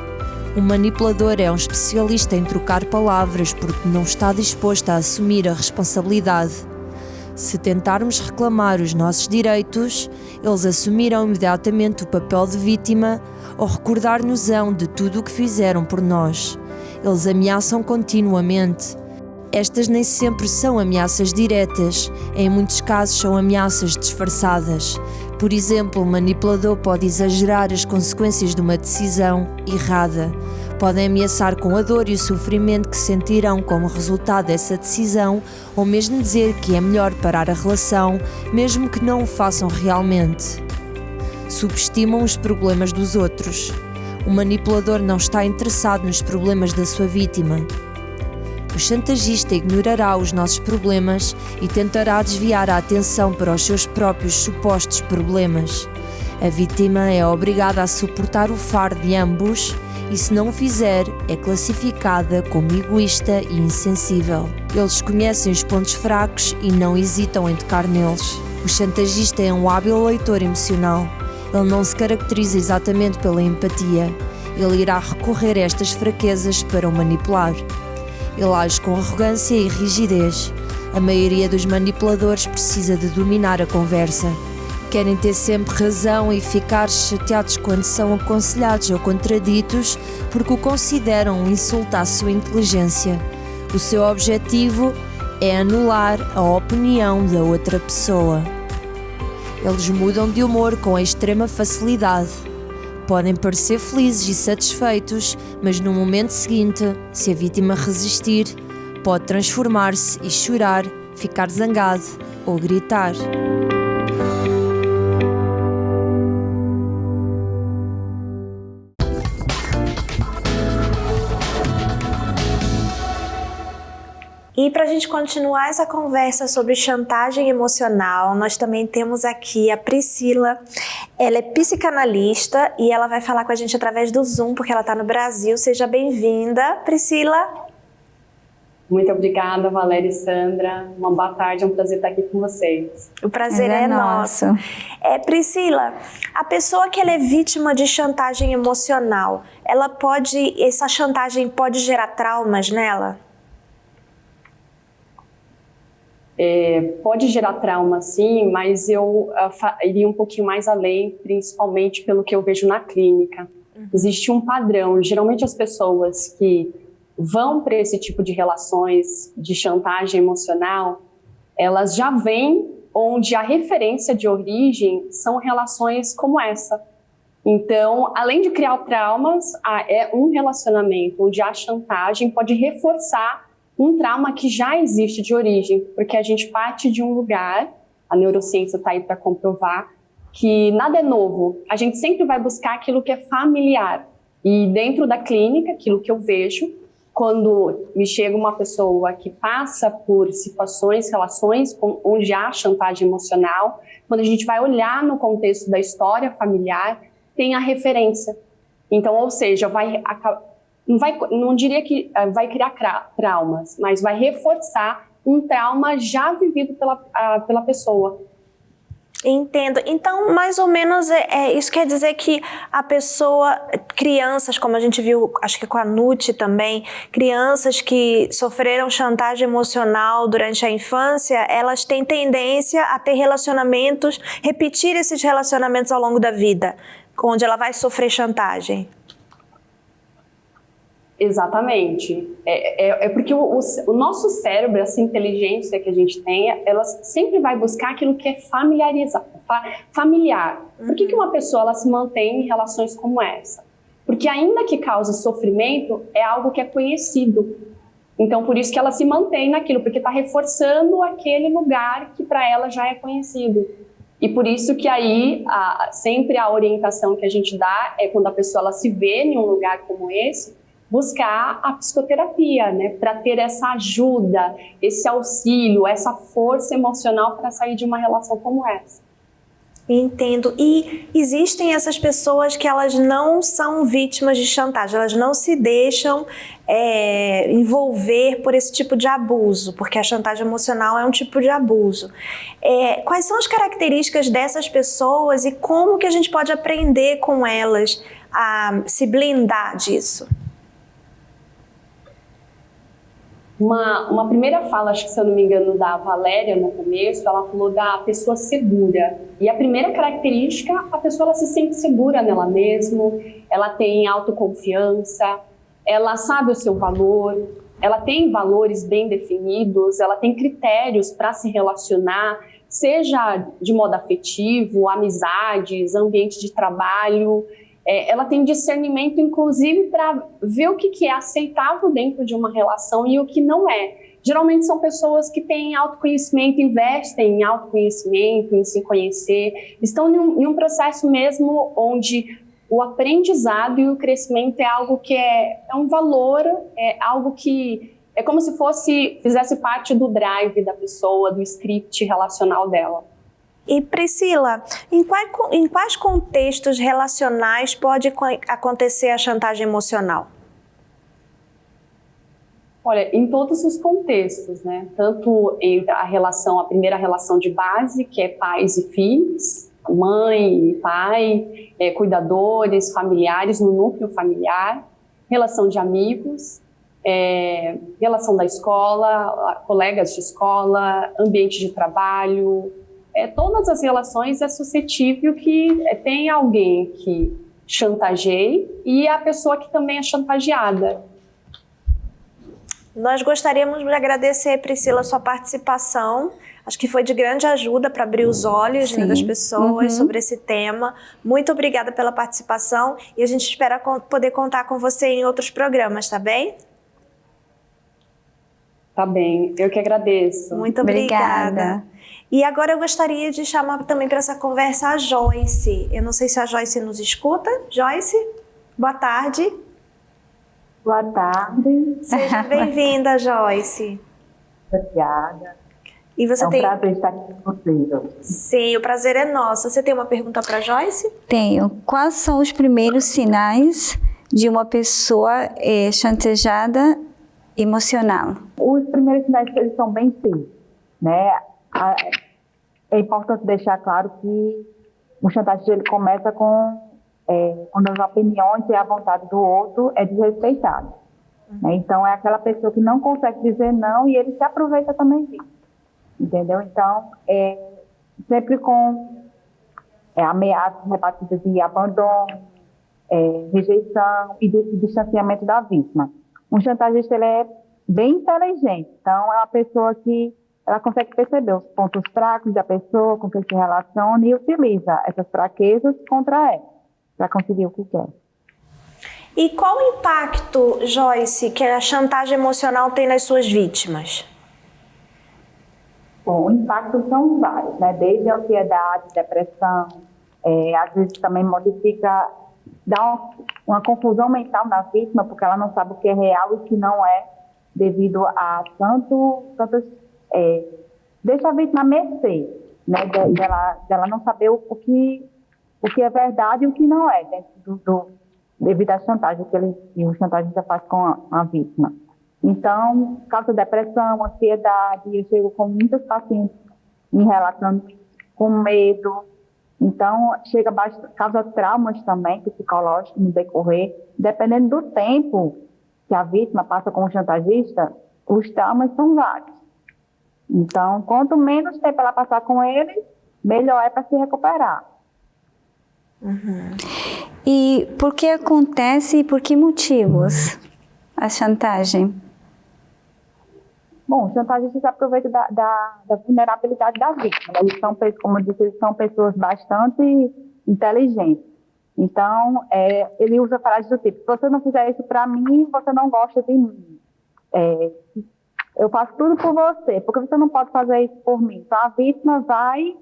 Speaker 2: O manipulador é um especialista em trocar palavras porque não está disposto a assumir a responsabilidade. Se tentarmos reclamar os nossos direitos, eles assumirão imediatamente o papel de vítima ou recordar-nos-ão de tudo o que fizeram por nós. Eles ameaçam continuamente. Estas nem sempre são ameaças diretas, em muitos casos são ameaças disfarçadas. Por exemplo, o manipulador pode exagerar as consequências de uma decisão errada. Podem ameaçar com a dor e o sofrimento que sentirão como resultado dessa decisão, ou mesmo dizer que é melhor parar a relação, mesmo que não o façam realmente. Subestimam os problemas dos outros. O manipulador não está interessado nos problemas da sua vítima. O chantagista ignorará os nossos problemas e tentará desviar a atenção para os seus próprios supostos problemas. A vítima é obrigada a suportar o fardo de ambos e, se não o fizer, é classificada como egoísta e insensível. Eles conhecem os pontos fracos e não hesitam em tocar neles. O chantagista é um hábil leitor emocional. Ele não se caracteriza exatamente pela empatia. Ele irá recorrer a estas fraquezas para o manipular. Ele age com arrogância e rigidez. A maioria dos manipuladores precisa de dominar a conversa. Querem ter sempre razão e ficar chateados quando são aconselhados ou contraditos porque o consideram um insulto à sua inteligência. O seu objetivo é anular a opinião da outra pessoa. Eles mudam de humor com extrema facilidade. Podem parecer felizes e satisfeitos, mas no momento seguinte, se a vítima resistir, pode transformar-se e chorar, ficar zangado ou gritar.
Speaker 3: E para a gente continuar essa conversa sobre chantagem emocional, nós também temos aqui a Priscila. Ela é psicanalista e ela vai falar com a gente através do Zoom, porque ela está no Brasil. Seja bem-vinda, Priscila.
Speaker 7: Muito obrigada, Valéria e Sandra. Uma boa tarde, é um prazer estar aqui com vocês.
Speaker 3: O prazer é nosso. Priscila, a pessoa que ela é vítima de chantagem emocional, essa chantagem pode gerar traumas nela?
Speaker 7: Pode gerar trauma, sim, mas eu iria um pouquinho mais além, principalmente pelo que eu vejo na clínica. Existe um padrão, geralmente as pessoas que vão para esse tipo de relações de chantagem emocional, elas já vêm onde a referência de origem são relações como essa. Então, além de criar traumas, é um relacionamento onde a chantagem pode reforçar um trauma que já existe de origem, porque a gente parte de um lugar, a neurociência está aí para comprovar, que nada é novo. A gente sempre vai buscar aquilo que é familiar. E dentro da clínica, aquilo que eu vejo, quando me chega uma pessoa que passa por situações, relações onde há chantagem emocional, quando a gente vai olhar no contexto da familiar, tem a referência. Então, ou seja, não diria que vai criar traumas, mas vai reforçar um trauma já vivido pela pessoa.
Speaker 3: Entendo. Então, mais ou menos, isso quer dizer que a pessoa, crianças, como a gente viu, acho que com a Nuti também, crianças que sofreram chantagem emocional durante a infância, elas têm tendência a ter relacionamentos, repetir esses relacionamentos ao longo da vida, onde ela vai sofrer chantagem.
Speaker 7: Exatamente. É porque o nosso cérebro, essa inteligência que a gente tem, ela sempre vai buscar aquilo que é familiar. Por que uma pessoa ela se mantém em relações como essa? Porque ainda que cause sofrimento, é algo que é conhecido. Então, por isso que ela se mantém naquilo, porque está reforçando aquele lugar que para ela já é conhecido. E por isso que aí, sempre a orientação que a gente dá é quando a pessoa ela se vê em um lugar como esse, buscar a psicoterapia, né, para ter essa ajuda, esse auxílio, essa força emocional para sair de uma relação como essa.
Speaker 3: Entendo. E existem essas pessoas que elas não são vítimas de chantagem, elas não se deixam envolver por esse tipo de abuso, porque a chantagem emocional é um tipo de abuso. Quais são as características dessas pessoas e como que a gente pode aprender com elas a se blindar disso?
Speaker 7: Uma primeira fala, acho que se eu não me engano, da Valéria no começo, ela falou da pessoa segura. E a primeira característica, a pessoa ela se sente segura nela mesma, ela tem autoconfiança, ela sabe o seu valor, ela tem valores bem definidos, ela tem critérios para se relacionar, seja de modo afetivo, amizades, ambiente de trabalho. Ela tem discernimento, inclusive, para ver o que é aceitável dentro de uma relação e o que não é. Geralmente são pessoas que têm autoconhecimento, investem em autoconhecimento, em se conhecer, estão em um processo mesmo onde o aprendizado e o crescimento é algo que é um valor, é algo que é como se fizesse parte do drive da pessoa, do script relacional dela.
Speaker 3: E Priscila, em quais contextos relacionais pode acontecer a chantagem emocional?
Speaker 7: Olha, em todos os contextos, né? Tanto entre a primeira relação de base, que é pais e filhos, mãe e pai, cuidadores, familiares, no núcleo familiar, relação de amigos, relação da escola, colegas de escola, ambiente de trabalho. Todas as relações é suscetível que tem alguém que chantageie e a pessoa que também é chantageada.
Speaker 3: Nós gostaríamos de agradecer, Priscila, a sua participação. Acho que foi de grande ajuda para abrir os olhos, né, das pessoas sobre esse tema. Muito obrigada pela participação e a gente espera poder contar com você em outros programas, tá bem?
Speaker 7: Tá bem, eu que agradeço.
Speaker 3: Muito obrigada. E agora eu gostaria de chamar também para essa conversa a Joyce. Eu não sei se a Joyce nos escuta. Joyce, boa tarde.
Speaker 8: Boa tarde.
Speaker 3: Seja bem-vinda, Joyce.
Speaker 8: Obrigada.
Speaker 3: E você
Speaker 8: é um prazer estar aqui com vocês.
Speaker 3: Sim, o prazer é nosso. Você tem uma pergunta para a Joyce?
Speaker 4: Tenho. Quais são os primeiros sinais de uma pessoa chantageada emocional?
Speaker 8: Os primeiros sinais eles são bem simples, né? É importante deixar claro que o chantageiro ele começa quando as opiniões e a vontade do outro é desrespeitada. Né? Então, é aquela pessoa que não consegue dizer não e ele se aproveita também disso. Entendeu? Então, sempre com ameaças repetidas de abandono, rejeição e distanciamento da vítima. Um chantagista ele é bem inteligente, então é uma pessoa que ela consegue perceber os pontos fracos da pessoa com quem se relaciona e utiliza essas fraquezas contra ela, para conseguir o que quer.
Speaker 3: E qual o impacto, Joyce, que a chantagem emocional tem nas suas vítimas?
Speaker 8: Bom, o impacto são vários, né? Desde ansiedade, depressão, às vezes também modifica, dá uma confusão mental na vítima, porque ela não sabe o que é real e o que não é, devido a tantas deixa a vítima à mercê, né, dela não saber o que é verdade e o que não é, devido à chantagem que o chantagista faz com a vítima. Então, causa depressão, ansiedade. Eu chego com muitas pacientes me relatando com medo. Então, causa traumas também psicológicos no decorrer. Dependendo do tempo que a vítima passa com o chantagista, os traumas são vários. Então, quanto menos tempo ela passar com ele, melhor é para se recuperar.
Speaker 4: E por que acontece e por que motivos a chantagem?
Speaker 8: Bom, os chantagistas se aproveitam da vulnerabilidade da vítima. Eles são, como eu disse, eles são pessoas bastante inteligentes. Então, ele usa frases do tipo: se você não fizer isso para mim, você não gosta de mim. Eu faço tudo por você, porque você não pode fazer isso por mim. Então, a vítima vai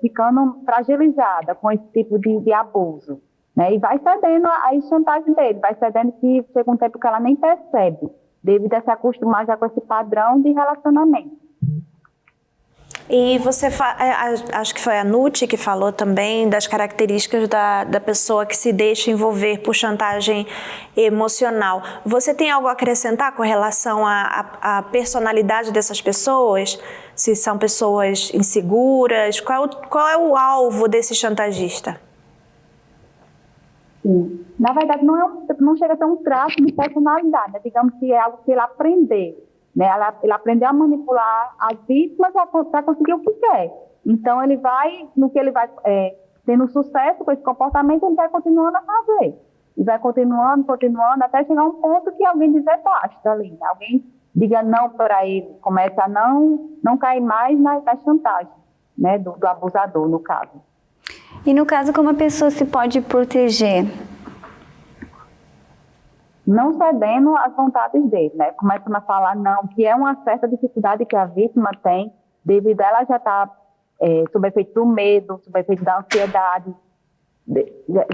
Speaker 8: ficando fragilizada com esse tipo de abuso, né? E vai cedendo a chantagem dele, vai cedendo que chega um tempo que ela nem percebe, devido a se acostumar já com esse padrão de relacionamento.
Speaker 3: E você, acho que foi a Nuti que falou também das características da pessoa que se deixa envolver por chantagem emocional. Você tem algo a acrescentar com relação à personalidade dessas pessoas? Se são pessoas inseguras? Qual é o alvo desse chantagista?
Speaker 8: Sim. Na verdade, não chega a ser um traço de personalidade, né? Digamos que é algo que ele aprendeu. Né? Ele aprendeu a manipular as vítimas para conseguir o que quer. Então, ele vai, no que ele vai tendo sucesso com esse comportamento, ele vai continuando a fazer. E vai continuando, até chegar a um ponto que alguém dizer basta ali. Alguém diga não para ele, começa a não cair mais na chantagem, né? do abusador, no caso.
Speaker 4: E no caso, como a pessoa se pode proteger?
Speaker 8: Não cedendo às vontades dele, né? Começando a falar não, que é uma certa dificuldade que a vítima tem, devido a ela já estar sob efeito do medo, sob efeito da ansiedade,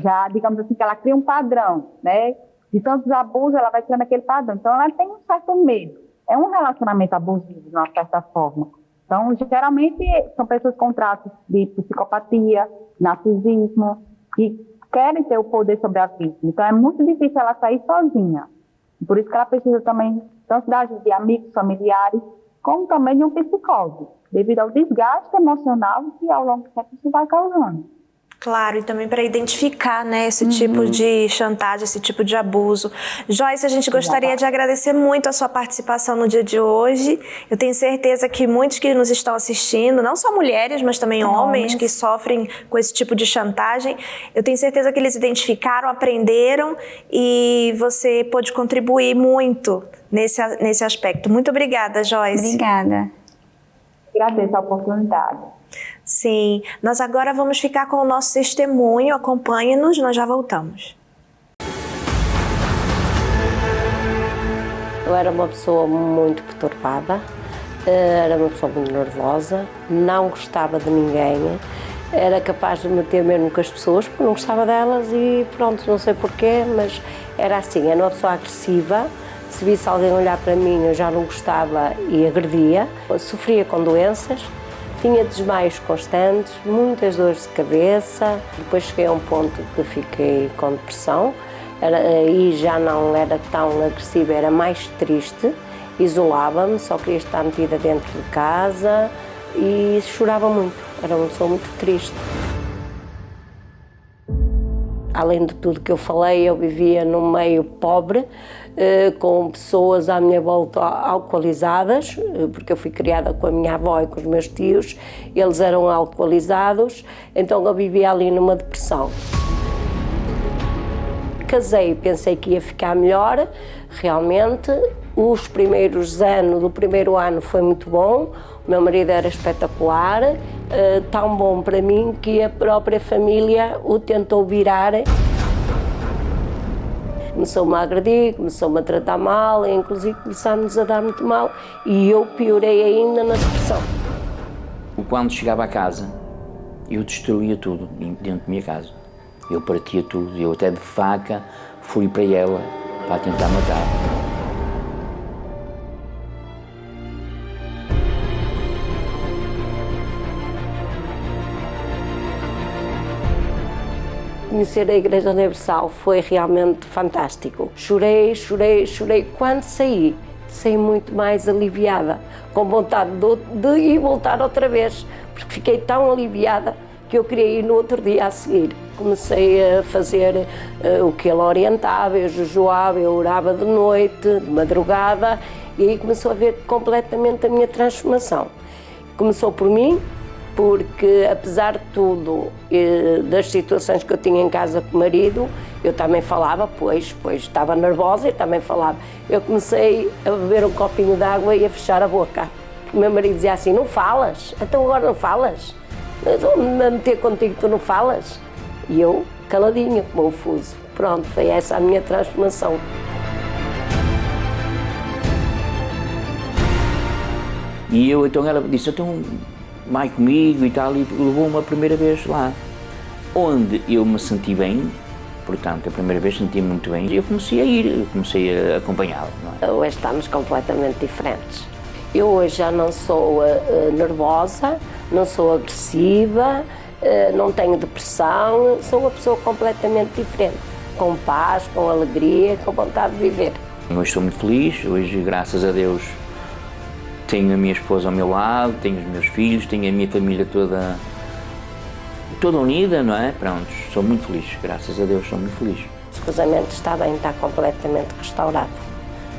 Speaker 8: já, digamos assim, que ela cria um padrão, né? De tantos abusos, ela vai criando aquele padrão. Então, ela tem um certo medo. É um relacionamento abusivo, de uma certa forma. Então, geralmente, são pessoas com traços de psicopatia, narcisismo, que querem ter o poder sobre a vítima. Então, é muito difícil ela sair sozinha. Por isso que ela precisa também, tanto da ajuda de amigos, familiares, como também de um psicólogo, devido ao desgaste emocional que ao longo do tempo isso vai causando.
Speaker 3: Claro, e também para identificar, né, esse tipo de chantagem, esse tipo de abuso. Joyce, a gente gostaria de agradecer muito a sua participação no dia de hoje. Eu tenho certeza que muitos que nos estão assistindo, não só mulheres, mas também homens que sofrem com esse tipo de chantagem, eu tenho certeza que eles identificaram, aprenderam e você pôde contribuir muito nesse aspecto. Muito obrigada, Joyce.
Speaker 4: Obrigada.
Speaker 8: Agradeço a oportunidade.
Speaker 3: Sim, nós agora vamos ficar com o nosso testemunho, acompanhe-nos, nós já voltamos.
Speaker 9: Eu era uma pessoa muito perturbada, era uma pessoa muito nervosa, não gostava de ninguém, era capaz de meter mesmo com as pessoas porque não gostava delas e pronto, não sei porquê, mas era assim, era uma pessoa agressiva. Se visse alguém olhar para mim, eu já não gostava e agredia, eu sofria com doenças. Tinha desmaios constantes, muitas dores de cabeça, depois cheguei a um ponto que fiquei com depressão, aí já não era tão agressiva, era mais triste, isolava-me, só queria estar metida dentro de casa e chorava muito, era uma pessoa muito triste. Além de tudo que eu falei, eu vivia num meio pobre, com pessoas à minha volta alcoolizadas, porque eu fui criada com a minha avó e com os meus tios, eles eram alcoolizados, então eu vivia ali numa depressão. Casei, pensei que ia ficar melhor, realmente, os primeiros anos, do primeiro ano foi muito bom, o meu marido era espetacular, tão bom para mim que a própria família o tentou virar. Começou-me a agredir, começou-me a tratar mal, e inclusive começámos a dar muito mal e eu piorei ainda na depressão.
Speaker 10: Quando chegava a casa, eu destruía tudo dentro da minha casa. Eu partia tudo, eu até de faca fui para ela para tentar matar.
Speaker 9: Conhecer a Igreja Universal foi realmente fantástico. Chorei. Quando saí, saí muito mais aliviada, com vontade de ir voltar outra vez, porque fiquei tão aliviada que eu queria ir no outro dia a seguir. Comecei a fazer o que ele orientava, eu jejuava, eu orava de noite, de madrugada, e aí começou a ver completamente a minha transformação. Começou por mim, porque apesar de tudo, das situações que eu tinha em casa com o marido, eu também falava, pois estava nervosa e também falava. Eu comecei a beber um copinho de água e a fechar a boca. O meu marido dizia assim, não falas? Então agora não falas? Mas vou-me a meter contigo, tu não falas? E eu, caladinha, como um fuso. Pronto, foi essa a minha transformação.
Speaker 10: E eu, então ela disse, então vai comigo e tal, e levou-me a primeira vez lá. Onde eu me senti bem, portanto, a primeira vez senti muito bem, eu comecei a ir, eu comecei a acompanhá-la.
Speaker 9: Hoje estamos completamente diferentes. Eu hoje já não sou nervosa, não sou agressiva, não tenho depressão, sou uma pessoa completamente diferente, com paz, com alegria, com vontade de viver.
Speaker 10: Hoje estou muito feliz, hoje, graças a Deus, tenho a minha esposa ao meu lado, tenho os meus filhos, tenho a minha família toda unida, não é? Pronto, sou muito feliz, graças a Deus, sou muito feliz.
Speaker 9: O casamento está bem, está completamente restaurado.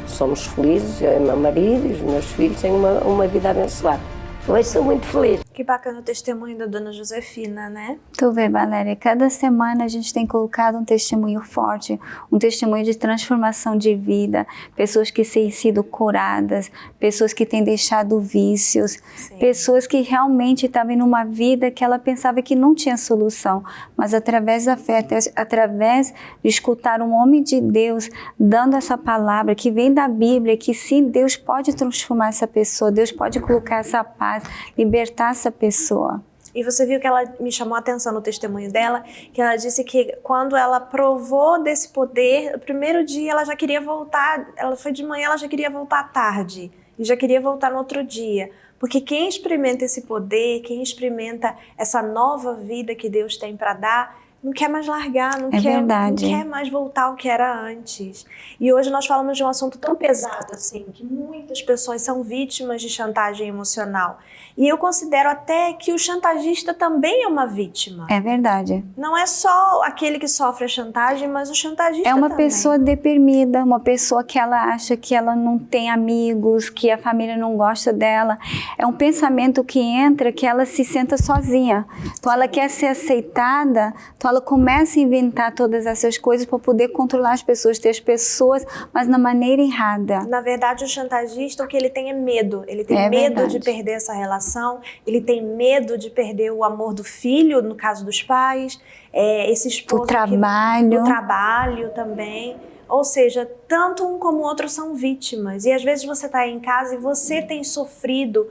Speaker 9: Somos felizes, eu e meu marido e os meus filhos têm uma vida abençoada. Hoje sou muito feliz.
Speaker 3: Que bacana o testemunho da dona Josefina, né?
Speaker 4: Tu vê, Valéria, cada semana a gente tem colocado um testemunho forte, um testemunho de transformação de vida, pessoas que têm sido curadas, pessoas que têm deixado vícios, sim, pessoas que realmente estavam em uma vida que ela pensava que não tinha solução, mas através da fé, através de escutar um homem de Deus dando essa palavra que vem da Bíblia, que sim, Deus pode transformar essa pessoa, Deus pode colocar essa paz, libertar essa pessoa.
Speaker 3: E você viu que ela me chamou a atenção no testemunho dela, que ela disse que quando ela provou desse poder, no primeiro dia ela já queria voltar, ela foi de manhã, ela já queria voltar à tarde, e já queria voltar no outro dia. Porque quem experimenta esse poder, quem experimenta essa nova vida que Deus tem para dar, não quer mais largar, não quer mais voltar ao que era antes. E hoje nós falamos de um assunto tão pesado assim, que muitas pessoas são vítimas de chantagem emocional. E eu considero até que o chantagista também é uma vítima.
Speaker 4: É verdade.
Speaker 3: Não é só aquele que sofre a chantagem, mas o chantagista
Speaker 4: também. É uma
Speaker 3: também.
Speaker 4: Pessoa deprimida, uma pessoa que ela acha que ela não tem amigos, que a família não gosta dela. É um pensamento que entra, que ela se senta sozinha. Então ela quer ser aceitada, então ela começa a inventar todas essas coisas para poder controlar as pessoas, ter as pessoas, mas na maneira errada.
Speaker 3: Na verdade, o chantagista, o que ele tem é medo. Ele tem medo de perder essa relação, ele tem medo de perder o amor do filho, no caso dos pais, esse esposo...
Speaker 4: O trabalho.
Speaker 3: O trabalho também. Ou seja, tanto um como o outro são vítimas. E às vezes você está em casa e você tem sofrido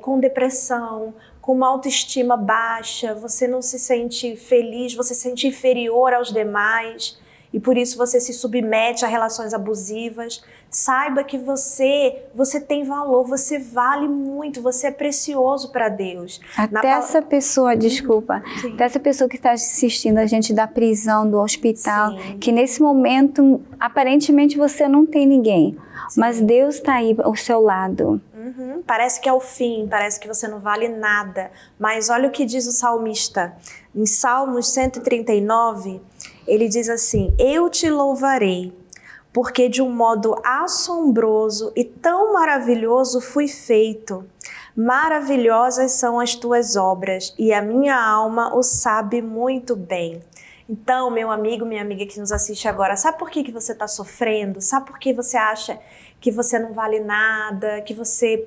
Speaker 3: com depressão, com uma autoestima baixa, você não se sente feliz, você se sente inferior aos demais e por isso você se submete a relações abusivas. Saiba que você tem valor, você vale muito, você é precioso para Deus.
Speaker 4: Até essa pessoa, desculpa, até essa pessoa que está assistindo a gente da prisão, do hospital, sim, que nesse momento aparentemente você não tem ninguém, sim, mas Deus está aí ao seu lado.
Speaker 3: Parece que é o fim, parece que você não vale nada, mas olha o que diz o salmista. Em Salmos 139, ele diz assim: eu te louvarei, porque de um modo assombroso e tão maravilhoso fui feito. Maravilhosas são as tuas obras, e a minha alma o sabe muito bem. Então, meu amigo, minha amiga que nos assiste agora, sabe por que você está sofrendo? Sabe por que você acha que você não vale nada, que você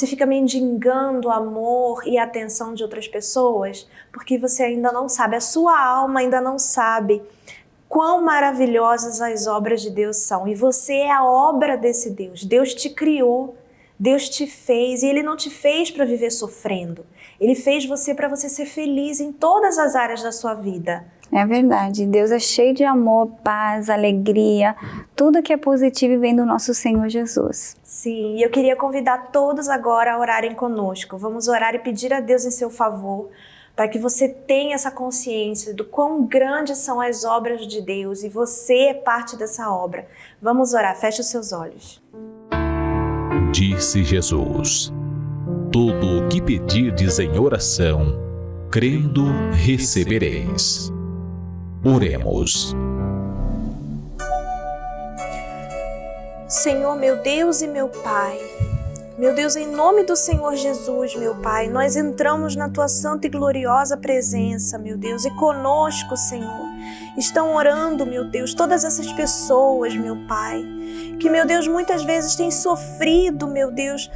Speaker 3: fica mendigando o amor e a atenção de outras pessoas? Porque você ainda não sabe, a sua alma ainda não sabe quão maravilhosas as obras de Deus são. E você é a obra desse Deus. Deus te criou, Deus te fez, e Ele não te fez para viver sofrendo. Ele fez você para você ser feliz em todas as áreas da sua vida.
Speaker 4: É verdade, Deus é cheio de amor, paz, alegria, tudo que é positivo vem do nosso Senhor Jesus.
Speaker 3: Sim, e eu queria convidar todos agora a orarem conosco. Vamos orar e pedir a Deus em seu favor, para que você tenha essa consciência do quão grandes são as obras de Deus e você é parte dessa obra. Vamos orar, feche os seus olhos.
Speaker 11: Disse Jesus: tudo o que pedirdes em oração, crendo, recebereis. Oremos.
Speaker 3: Senhor, meu Deus e meu Pai, meu Deus, em nome do Senhor Jesus, meu Pai, nós entramos na Tua santa e gloriosa presença, meu Deus, e conosco, Senhor, estão orando, meu Deus, todas essas pessoas, meu Pai, que, meu Deus, muitas vezes têm sofrido, meu Deus,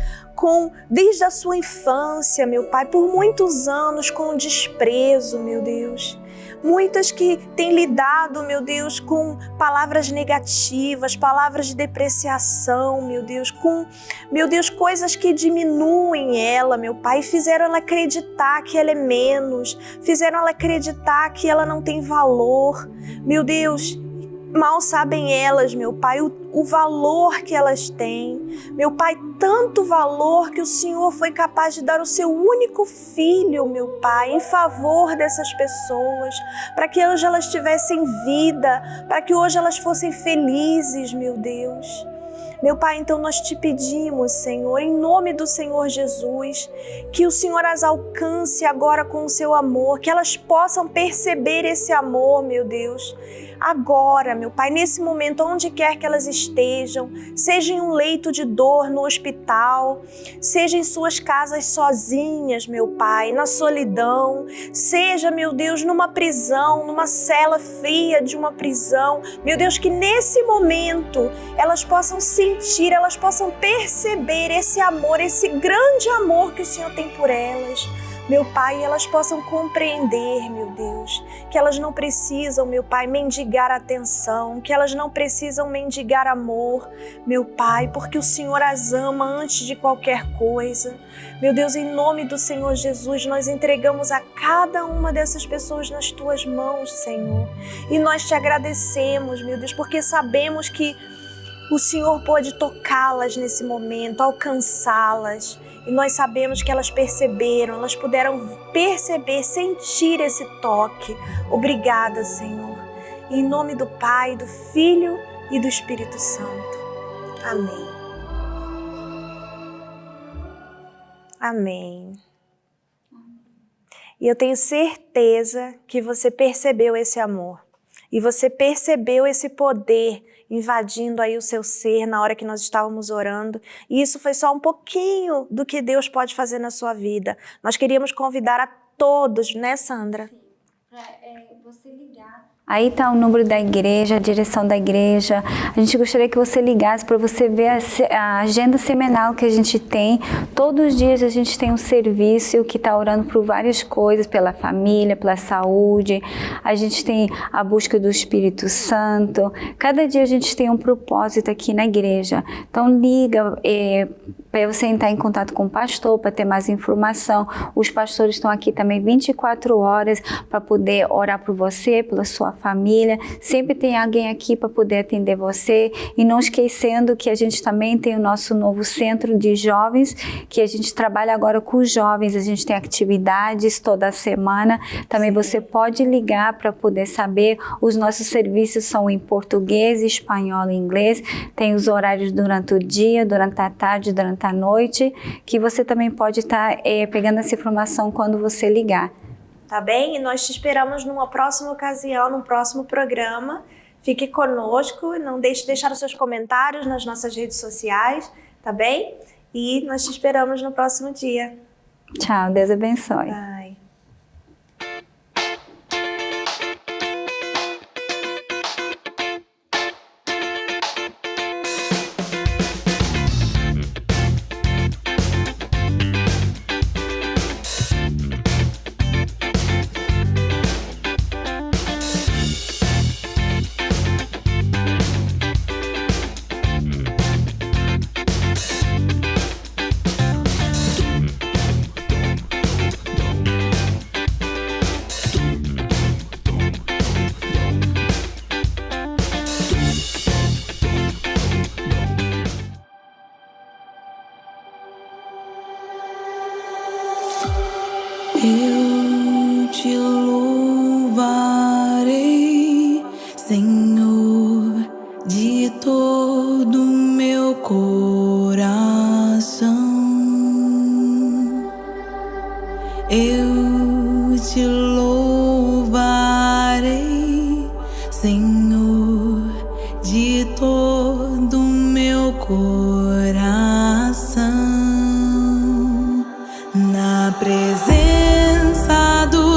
Speaker 3: desde a sua infância, meu Pai, por muitos anos com desprezo, meu Deus. Muitas que têm lidado, meu Deus, com palavras negativas, palavras de depreciação, meu Deus, coisas que diminuem ela, meu Pai, fizeram ela acreditar que ela é menos, fizeram ela acreditar que ela não tem valor, meu Deus. Mal sabem elas, meu Pai, o valor que elas têm. Meu Pai, tanto valor que o Senhor foi capaz de dar o seu único filho, meu Pai, em favor dessas pessoas, para que hoje elas tivessem vida, para que hoje elas fossem felizes, meu Deus. Meu Pai, então nós te pedimos, Senhor, em nome do Senhor Jesus, que o Senhor as alcance agora com o seu amor, que elas possam perceber esse amor, meu Deus, agora, meu Pai, nesse momento, onde quer que elas estejam, seja em um leito de dor no hospital, seja em suas casas sozinhas, meu Pai, na solidão, seja, meu Deus, numa prisão, numa cela fria de uma prisão, meu Deus, que nesse momento elas possam sentir, elas possam perceber esse amor, esse grande amor que o Senhor tem por elas. Meu Pai, elas possam compreender, meu Deus, que elas não precisam, meu Pai, mendigar atenção, que elas não precisam mendigar amor, meu Pai, porque o Senhor as ama antes de qualquer coisa. Meu Deus, em nome do Senhor Jesus, nós entregamos a cada uma dessas pessoas nas Tuas mãos, Senhor. E nós Te agradecemos, meu Deus, porque sabemos que o Senhor pode tocá-las nesse momento, alcançá-las. E nós sabemos que elas perceberam, elas puderam perceber, sentir esse toque. Obrigada, Senhor. Em nome do Pai, do Filho e do Espírito Santo. Amém. Amém. E eu tenho certeza que você percebeu esse amor. E você percebeu esse poder invadindo aí o seu ser na hora que nós estávamos orando. E isso foi só um pouquinho do que Deus pode fazer na sua vida. Nós queríamos convidar a todos, né, Sandra?
Speaker 4: Você ligar. Aí está o número da igreja, a direção da igreja. A gente gostaria que você ligasse para você ver a agenda semanal que a gente tem. Todos os dias a gente tem um serviço que está orando por várias coisas, pela família, pela saúde. A gente tem a busca do Espírito Santo. Cada dia a gente tem um propósito aqui na igreja. Então liga para você entrar em contato com o pastor, para ter mais informação. Os pastores estão aqui também 24 horas para poder orar por você, pela sua família. Sempre tem alguém aqui para poder atender você. E não esquecendo que a gente também tem o nosso novo centro de jovens, que a gente trabalha agora com os jovens. A gente tem atividades toda semana. Também você pode ligar para poder saber. Os nossos serviços são em português, espanhol e inglês. Tem os horários durante o dia, durante a tarde, durante a noite, que você também pode estar pegando essa informação quando você ligar.
Speaker 3: Tá bem? E nós te esperamos numa próxima ocasião, num próximo programa. Fique conosco, não deixe de deixar os seus comentários nas nossas redes sociais, tá bem? E nós te esperamos no próximo dia.
Speaker 4: Tchau, Deus abençoe.
Speaker 3: Bye.
Speaker 12: Eu te louvarei, Senhor, de todo o meu coração. te louvo.